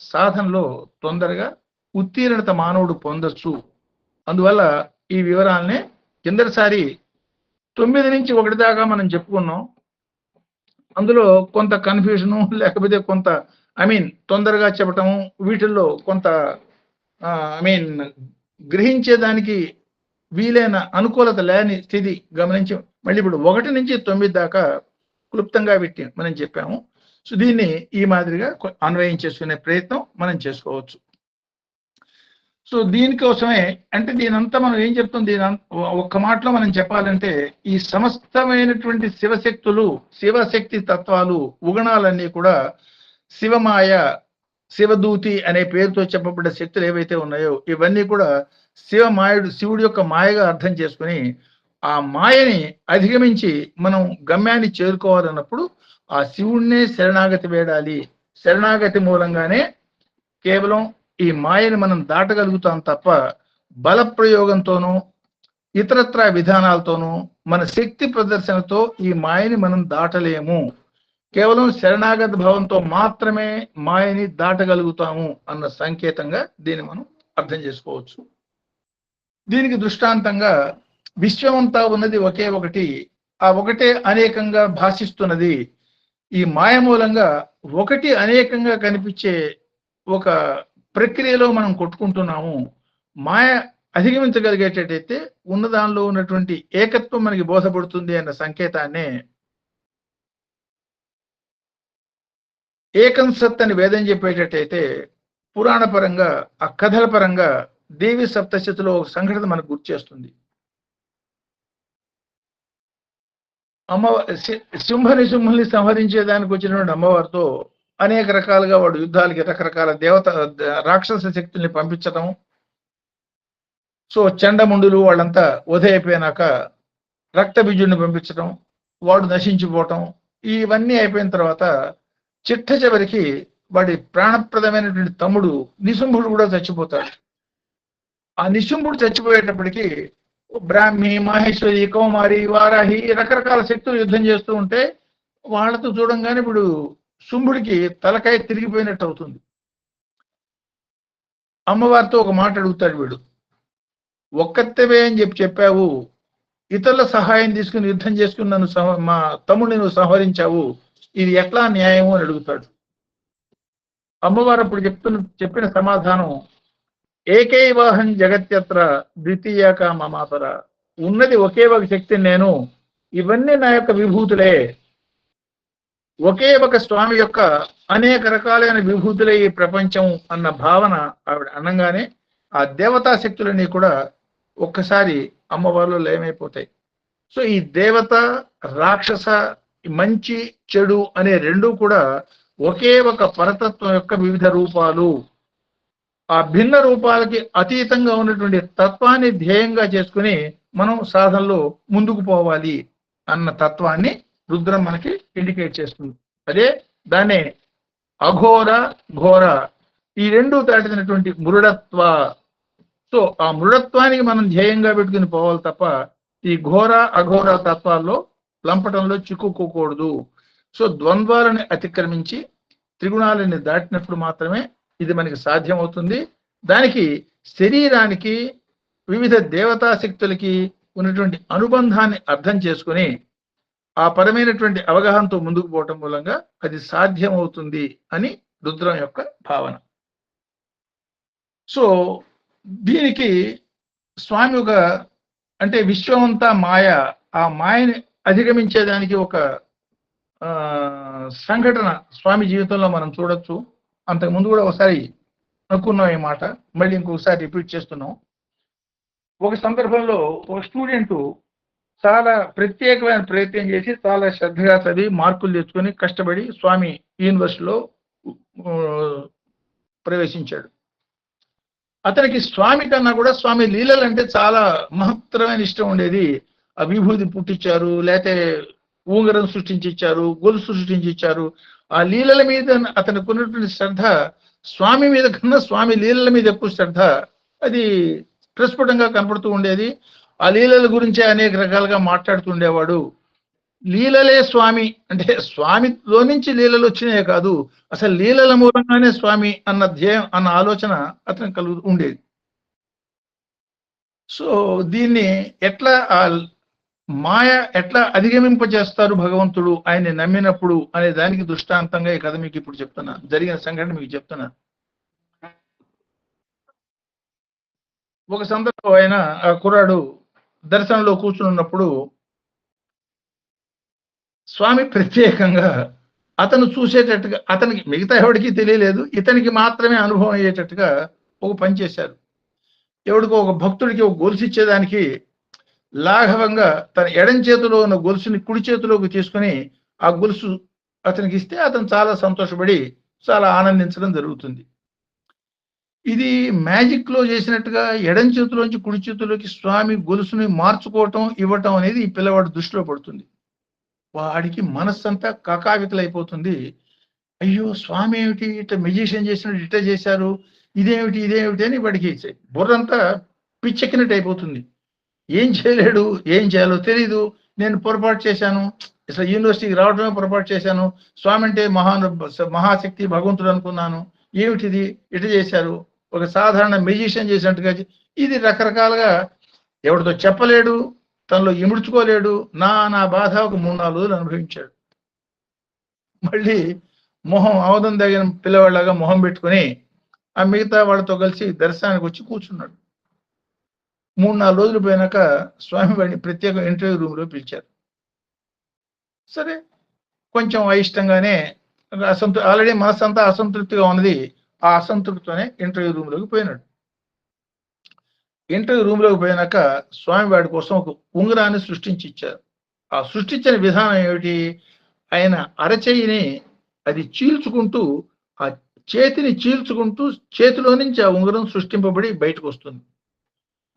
సాధనలో తొందరగా ఉత్తీర్ణత మానవుడు పొందొచ్చు. అందువల్ల ఈ వివరాలనే కిందటిసారి 9 నుంచి 1 దాకా మనం చెప్పుకున్నాం. అందులో కొంత కన్ఫ్యూజను, లేకపోతే కొంత తొందరగా చెప్పటం, వీటిల్లో కొంత గ్రహించేదానికి వీలైన అనుకూలత లేని స్థితి గమనించి మళ్ళీ ఇప్పుడు 1 నుంచి 9 దాకా క్లుప్తంగా పెట్టి మనం చెప్పాము. సో దీన్ని ఈ మాదిరిగా అన్వయం చేసుకునే ప్రయత్నం మనం చేసుకోవచ్చు. సో దీనికోసమే అంటే దీనంతా మనం ఏం చెప్తాం, ఒక్క మాటలో మనం చెప్పాలంటే ఈ సమస్తమైనటువంటి శివశక్తులు, శివశక్తి తత్వాలు, ఉగణాలన్నీ కూడా శివమాయ, శివదూతి అనే పేరుతో చెప్పబడ్డ శక్తులు ఏవైతే ఉన్నాయో ఇవన్నీ కూడా శివుడి యొక్క మాయగా అర్థం చేసుకుని, ఆ మాయని అధిగమించి మనం గమ్యాన్ని చేరుకోవాలన్నప్పుడు ఆ శివుణ్ణే శరణాగతి వేడాలి. శరణాగతి మూలంగానే కేవలం ఈ మాయని మనం దాటగలుగుతాం తప్ప బల ప్రయోగంతోనూ ఇతరత్రా విధానాలతోనూ మన శక్తి ప్రదర్శనతో ఈ మాయని మనం దాటలేము. కేవలం శరణాగత భావంతో మాత్రమే మాయని దాటగలుగుతాము అన్న సంకేతంగా దీన్ని మనం అర్థం చేసుకోవచ్చు. దీనికి దృష్టాంతంగా విశ్వమంతా ఉన్నది ఒకే ఒకటి, ఆ ఒకటే అనేకంగా భాషిస్తున్నది. ఈ మాయ మూలంగా ఒకటి అనేకంగా కనిపించే ఒక ప్రక్రియలో మనం కొట్టుకుంటున్నాము. మాయ అధిగమించగలిగేటట్టయితే ఉన్న దానిలో ఉన్నటువంటి ఏకత్వం మనకి బోధపడుతుంది అన్న సంకేతాన్నే ఏకం సత్ అని వేదం చెప్పేటట్టయితే, పురాణ పరంగా ఆ కథల పరంగా దేవి సప్తశతిలో ఒక సంఘటన మనకు గుర్తు చేస్తుంది. అమ్మ సింహుల్ని సంహరించేదానికి వచ్చినటువంటి అమ్మవారితో అనేక రకాలుగా వాడు యుద్ధాలకి రకరకాల రాక్షస శక్తుల్ని పంపించడం. సో చండముండులు వాళ్ళంతా వధైపోయినాక రక్తబీజుడిని పంపించడం, వాడు నశించిపోవటం, ఇవన్నీ అయిపోయిన తర్వాత చిట్ట చివరికి వాడి ప్రాణప్రదమైనటువంటి తమ్ముడు నిశుంభుడు కూడా చచ్చిపోతాడు. ఆ నిశుంభుడు చచ్చిపోయేటప్పటికి బ్రాహ్మి, మహేశ్వరి, కౌమారి, వారాహి రకరకాల శక్తులు యుద్ధం చేస్తూ ఉంటే వాళ్ళతో చూడంగానే ఇప్పుడు శుంభుడికి తలకాయ తిరిగిపోయినట్టు అవుతుంది. అమ్మవారితో ఒక మాట అడుగుతాడు వీడు, ఒక్కత్తవే అని చెప్పావు, ఇతరుల సహాయం తీసుకుని యుద్ధం చేసుకుని నన్ను మా తమ్ముడిని నువ్వు సంహరించావు, ఇది ఎట్లా న్యాయము అని అడుగుతాడు. అమ్మవారు అప్పుడు చెప్పిన సమాధానం, ఏకైవాహం జగత్యత్ర ద్వితీయక మమాపర, ఉన్నది ఒకే ఒక శక్తి నేను, ఇవన్నీ నా యొక్క విభూతులే. ఒకే ఒక స్వామి యొక్క అనేక రకాలైన విభూతులే ఈ ప్రపంచం అన్న భావన ఆవిడ అనగానే ఆ దేవతా శక్తులన్నీ కూడా ఒక్కసారి అమ్మవారిలో లయమైపోతాయి. సో ఈ దేవత, రాక్షస, మంచి, చెడు అనే రెండు కూడా ఒకే ఒక పరతత్వం యొక్క వివిధ రూపాలు. ఆ భిన్న రూపాలకి అతీతంగా ఉన్నటువంటి తత్వాన్ని ధ్యేయంగా చేసుకుని మనం సాధనలో ముందుకు పోవాలి అన్న తత్వాన్ని రుద్రం మనకి ఇండికేట్ చేస్తుంది. అదే దాన్నే అఘోర, ఘోర ఈ రెండు దాటినటువంటి మృడత్వ. సో ఆ మృడత్వానికి మనం ధ్యేయంగా పెట్టుకుని పోవాలి తప్ప ఈ ఘోర, అఘోర తత్వాల్లో లంపటంలో చిక్కుకోకూడదు. సో ద్వంద్వాలని అతిక్రమించి త్రిగుణాలని దాటినప్పుడు మాత్రమే ఇది మనకి సాధ్యమవుతుంది. దానికి శరీరానికి వివిధ దేవతా శక్తులకి ఉన్నటువంటి అనుబంధాన్ని అర్థం చేసుకుని ఆ పరమైనటువంటి అవగాహనతో ముందుకు పోవటం మూలంగా అది సాధ్యమవుతుంది అని రుద్రం యొక్క భావన. సో దీనికి స్వామి ఒక అంటే విశ్వమంతా మాయ, ఆ మాయని అధిగమించేదానికి ఒక సంఘటన స్వామి జీవితంలో మనం చూడొచ్చు. అంతకుముందు కూడా ఒకసారి అనుకున్నాం ఈ మాట, మళ్ళీ ఇంకొకసారి రిపీట్ చేస్తున్నాం. ఒక సందర్భంలో ఒక స్టూడెంట్ చాలా ప్రత్యేకమైన ప్రయత్నం చేసి చాలా శ్రద్ధగా చదివి మార్కులు తెచ్చుకొని కష్టపడి స్వామి యూనివర్సిటీలో ప్రవేశించాడు. అతనికి స్వామి కన్నా కూడా స్వామి లీలలు అంటే చాలా మహత్తరమైన ఇష్టం ఉండేది. ఆ విభూతి పుట్టించారు, లేకపోతే ఉంగరం సృష్టించి ఇచ్చారు, గొలుసు సృష్టించి ఇచ్చారు. ఆ లీలల మీద అతనికి ఉన్నటువంటి శ్రద్ధ స్వామి మీద కన్నా స్వామి లీలల మీద ఎక్కువ శ్రద్ధ అది ప్రస్ఫుటంగా కనపడుతూ ఉండేది. ఆ లీలల గురించే అనేక రకాలుగా మాట్లాడుతూ ఉండేవాడు. లీలలే స్వామి అంటే స్వామిలో నుంచి లీలలు వచ్చినాయే కాదు, అసలు లీలల మూలంగానే స్వామి అన్న ధ్యేయం అన్న ఆలోచన అతనికి ఉండేది. సో దీన్ని ఎట్లా ఆ మాయ ఎట్లా అధిగమింపజేస్తారు భగవంతుడు ఆయన్ని నమ్మినప్పుడు అనే దానికి దృష్టాంతంగా ఈ కథ మీకు ఇప్పుడు చెప్తున్నా, జరిగిన సంఘటన మీకు చెప్తున్నా. ఒక సందర్భం ఆయన ఆ కుర్రాడు దర్శనంలో కూర్చున్నప్పుడు స్వామి ప్రత్యేకంగా అతను చూసేటట్టుగా, అతనికి మిగతా ఎవరికి తెలియలేదు, ఇతనికి మాత్రమే అనుభవం అయ్యేటట్టుగా ఒక పని చేశారు. ఎవడికో ఒక భక్తుడికి ఒక గొలుసు ఇచ్చేదానికి లాఘవంగా తన ఎడం చేతిలో ఉన్న గొలుసుని కుడి చేతిలోకి తీసుకుని ఆ గొలుసు అతనికి ఇస్తే అతను చాలా సంతోషపడి చాలా ఆనందించడం జరుగుతుంది. ఇది మ్యాజిక్ లో చేసినట్టుగా ఎడం చేతిలోంచి కుడి చేతిలోకి స్వామి గొలుసుని మార్చుకోవటం ఇవ్వటం అనేది ఈ పిల్లవాడి దృష్టిలో పడుతుంది. వాడికి మనస్సంతా కకావికలైపోతుంది. అయ్యో స్వామి ఏమిటి ఇట్లా మెజిషియన్ చేసినట్టు ఇట్లా చేశారు, ఇదేమిటి అని వాడికి బుర్రంతా పిచ్చెక్కినట్టు అయిపోతుంది. ఏం చేయలేడు, ఏం చేయాలో తెలీదు. నేను పొరపాటు చేశాను, అసలు యూనివర్సిటీకి రావడమే పొరపాటు చేశాను, స్వామి అంటే మహాశక్తి భగవంతుడు అనుకున్నాను, ఏమిటిది ఇట్లా చేశారు, ఒక సాధారణ మెజిషియన్ చేసినట్టుగా. ఇది రకరకాలుగా ఎవరితో చెప్పలేడు, తనలో ఇముడ్చుకోలేడు. నా బాధ ఒక 3-4 రోజులు అనుభవించాడు. మళ్ళీ మొహం అవధం తగిన పిల్లవాళ్ళగా మొహం పెట్టుకుని ఆ మిగతా వాళ్ళతో కలిసి దర్శనానికి వచ్చి కూర్చున్నాడు. 3-4 రోజులు పోయినాక స్వామి వాడిని ప్రత్యేక ఇంటర్వ్యూ రూమ్ లో పిలిచారు. సరే కొంచెం అయిష్టంగానే ఆల్రెడీ మనసంతా అసంతృప్తిగా ఉన్నది, ఆ అసంతృప్తితోనే ఇంటర్వ్యూ రూమ్ లోకి పోయినాడు. ఇంటర్వ్యూ రూమ్ లోకి పోయినాక స్వామి వాడి కోసం ఒక ఉంగరాన్ని సృష్టించి ఇచ్చారు. ఆ సృష్టించిన విధానం ఏమిటి? ఆయన అరచేయిని అది చీల్చుకుంటూ, ఆ చేతిని చీల్చుకుంటూ చేతిలో నుంచి ఆ ఉంగరం సృష్టింపబడి బయటకు వస్తుంది.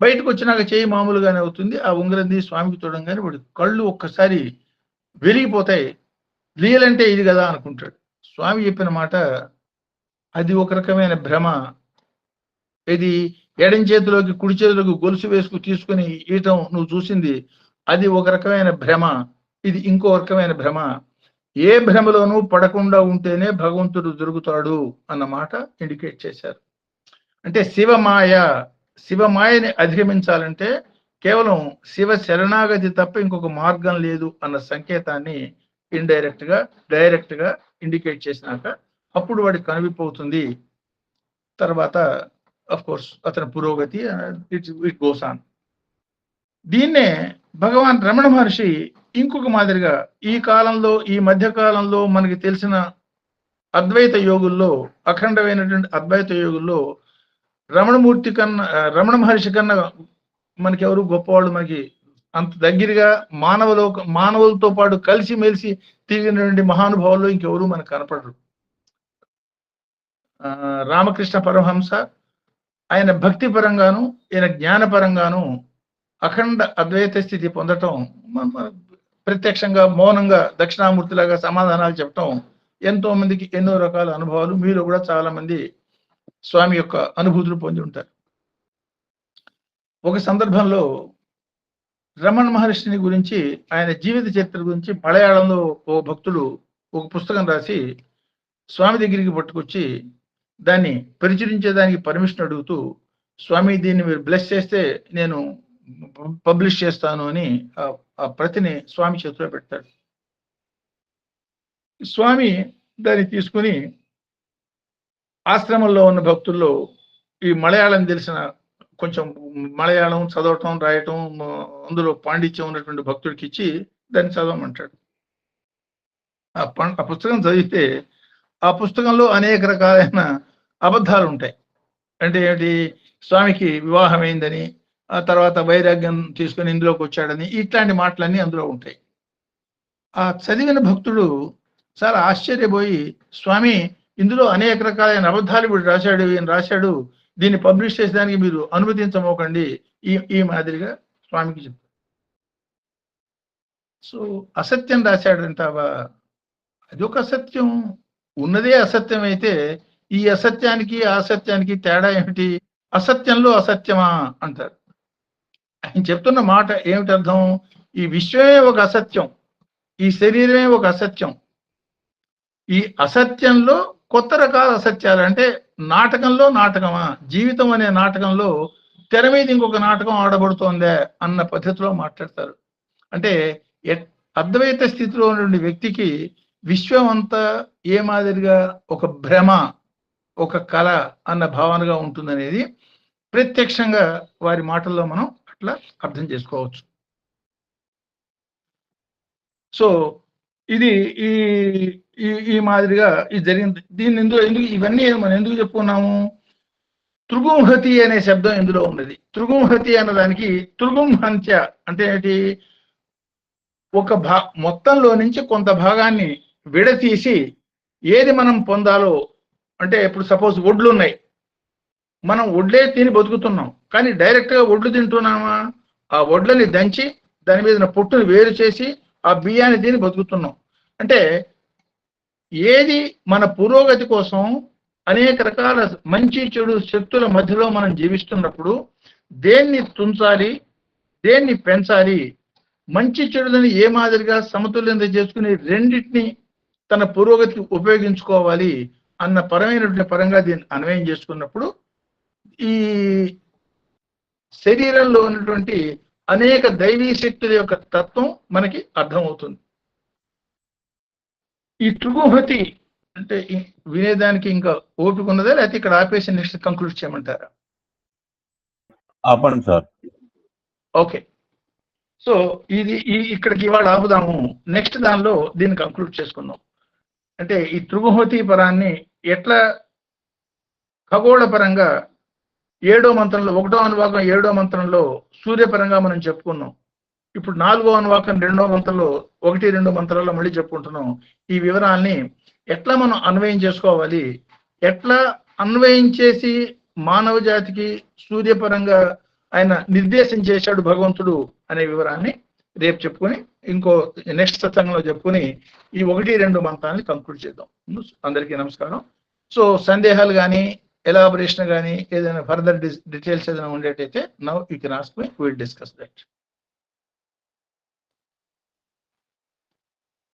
బయటకు వచ్చినాక చేయి మామూలుగానే అవుతుంది. ఆ ఉంగరం తీసి స్వామికి చూడంగానే వాడి కళ్ళు ఒక్కసారి వెలిగిపోతాయి. రియల్ అంటే ఇది కదా అనుకుంటాడు. స్వామి చెప్పిన మాట అది ఒక రకమైన భ్రమ. ఇది ఎడం చేతిలోకి కుడి చేతిలోకి గొలుసు వేసుకు తీసుకుని ఈయటం నువ్వు చూసింది అది ఒక రకమైన భ్రమ. ఇది ఇంకో రకమైన భ్రమ. ఏ భ్రమలోనూ పడకుండా ఉంటేనే భగవంతుడు దొరుకుతాడు అన్న మాట ఇండికేట్ చేశారు. అంటే శివమాయని అధిగమించాలంటే కేవలం శివ శరణాగతి తప్ప ఇంకొక మార్గం లేదు అన్న సంకేతాన్ని డైరెక్ట్ గా ఇండికేట్ చేసినాక అప్పుడు వాడికి కనువిప్పవుతుంది. తర్వాత అఫ్ కోర్స్ అతని పురోగతి ఇట్ గోస్ ఆన్. దీన్నే భగవాన్ రమణ మహర్షి ఇంకొక మాదిరిగా ఈ మధ్య కాలంలో మనకి తెలిసిన అద్వైత యోగుల్లో, అఖండమైనటువంటి అద్వైత యోగుల్లో రమణ మహర్షి కన్నా మనకి ఎవరు గొప్పవాళ్ళు మనకి అంత దగ్గరగా మానవులతో పాటు కలిసి మెలిసి తిరిగినటువంటి మహానుభావుల్లో ఇంకెవరు మనకు కనపడరు. రామకృష్ణ పరమహంస ఆయన భక్తి పరంగాను ఈయన జ్ఞాన పరంగాను అఖండ అద్వైత స్థితి పొందటం, ప్రత్యక్షంగా మౌనంగా దక్షిణామూర్తిలాగా సమాధానాలు చెప్పటం ఎంతో మందికి ఎన్నో రకాల అనుభవాలు. మీలో కూడా చాలా మంది స్వామి యొక్క అనుభూతులు పొంది ఉంటారు. ఒక సందర్భంలో రమణ మహర్షిని గురించి, ఆయన జీవిత చరిత్ర గురించి మలయాళంలో ఓ భక్తుడు ఒక పుస్తకం రాసి స్వామి దగ్గరికి పట్టుకొచ్చి దాన్ని పరిచయించేదానికి పర్మిషన్ అడుగుతూ, స్వామి దీన్ని మీరు బ్లెస్ చేస్తే నేను పబ్లిష్ చేస్తాను అని ఆ ప్రతిని స్వామి చేతిలో పెడతాడు. స్వామి దాన్ని తీసుకుని ఆశ్రమంలో ఉన్న భక్తుల్లో ఈ మలయాళం తెలిసిన, కొంచెం మలయాళం చదవటం రాయటం అందులో పాండిత్యం ఉన్నటువంటి భక్తుడికి ఇచ్చి దాన్ని చదవమంటాడు. ఆ పుస్తకం చదివితే ఆ పుస్తకంలో అనేక రకాలైన అబద్ధాలు ఉంటాయి. అంటే ఏంటి, స్వామికి వివాహం అయిందని, ఆ తర్వాత వైరాగ్యం తీసుకొని ఇందులోకి వచ్చాడని, ఇట్లాంటి మాటలన్నీ అందులో ఉంటాయి. ఆ చదివిన భక్తుడు చాలా ఆశ్చర్యపోయి, స్వామి ఇందులో అనేక రకాలైన అబద్ధాలు వీడు రాశాడు, దీన్ని పబ్లిష్ చేసేదానికి మీరు అనుమతించమోకండి ఈ మాదిరిగా స్వామికి చెప్తారు. సో అసత్యం రాశాడంటావా? అదొక అసత్యం. ఉన్నదే అసత్యం అయితే ఈ అసత్యానికి అసత్యానికి తేడా ఏమిటి? అసత్యంలో అసత్యమా అంటారు. ఆయన చెప్తున్న మాట ఏమిటి అర్థం? ఈ విశ్వమే ఒక అసత్యం, ఈ శరీరమే ఒక అసత్యం. ఈ అసత్యంలో కొత్త రకాల అసత్యాలు, అంటే నాటకంలో నాటకమా, జీవితం అనే నాటకంలో తెర మీద ఇంకొక నాటకం ఆడబడుతోందే అన్న పద్ధతిలో మాట్లాడతారు. అంటే అద్వైత స్థితిలో ఉన్న వ్యక్తికి విశ్వం అంతా ఏ మాదిరిగా ఒక భ్రమ, ఒక కళ అన్న భావనగా ఉంటుందనేది ప్రత్యక్షంగా వారి మాటల్లో మనం అట్లా అర్థం చేసుకోవచ్చు. సో ఇది ఈ మాదిరిగా ఇది జరిగింది. దీన్ని ఇవన్నీ మనం ఎందుకు చెప్పుకున్నాము? తృగుంహతి అనే శబ్దం ఇందులో ఉన్నది. తృగుంహతి అన్నదానికి తృగుంహంత్య అంటే ఏంటి? ఒక మొత్తంలో నుంచి కొంత భాగాన్ని విడతీసి ఏది మనం పొందాలో, అంటే ఇప్పుడు సపోజ్ వడ్లు ఉన్నాయి, మనం వడ్లే తిని బతుకుతున్నాం, కానీ డైరెక్ట్ గా వడ్లు తింటున్నామా? ఆ వడ్లని దంచి దాని మీద పొట్టుని వేరు చేసి ఆ బియ్యాన్ని తిని బతుకుతున్నాం. అంటే ఏది మన పురోగతి కోసం అనేక రకాల మంచి చెడు శక్తుల మధ్యలో మనం జీవిస్తున్నప్పుడు దేన్ని తుంచాలి, దేన్ని పెంచాలి, మంచి చెడుదని ఏ మాదిరిగా సమతుల్యత చేసుకుని రెండింటిని తన పురోగతికి ఉపయోగించుకోవాలి అన్న పరంగా దీన్ని అన్వయం చేసుకున్నప్పుడు ఈ శరీరంలో ఉన్నటువంటి అనేక దైవీ శక్తుల యొక్క తత్వం మనకి అర్థమవుతుంది. ఈ తృగుంహతి అంటే వినేదానికి ఇంకా ఓపిక ఉన్నదా, లేకపోతే ఇక్కడ ఆపేసి నెక్స్ట్ కంక్లూడ్ చేయమంటారా? ఆపండి సార్. ఓకే, సో ఇక్కడికి ఇవాళ ఆపుదాము. నెక్స్ట్ దానిలో దీన్ని కంక్లూడ్ చేసుకుందాం. అంటే ఈ తృగుంహతి పరాన్ని ఎట్లా ఖగోళ పరంగా 7వ మంత్రంలో 1వ అనుభాగం 7వ మంత్రంలో సూర్యపరంగా మనం చెప్పుకున్నాం. ఇప్పుడు 4వ అనువాకం 2వ మంత్రంలో 1-2 మంత్రాల్లో మళ్ళీ చెప్పుకుంటున్నాం. ఈ వివరాల్ని ఎట్లా మనం అన్వయం చేసుకోవాలి, ఎట్లా అన్వయం చేసి మానవ జాతికి సూర్యపరంగా ఆయన నిర్దేశం చేశాడు భగవంతుడు అనే వివరాన్ని రేపు చెప్పుకొని ఇంకో నెక్స్ట్ సత్సంగంలో చెప్పుకొని ఈ 1-2 మంత్రాన్ని కంక్లూడ్ చేద్దాం. అందరికీ నమస్కారం. సో సందేహాలు కానీ ఎలాబరేషన్ కానీ ఏదైనా ఫర్దర్ డీటెయిల్స్ ఏదైనా ఉండేటైతే now you can ask me, will discuss that.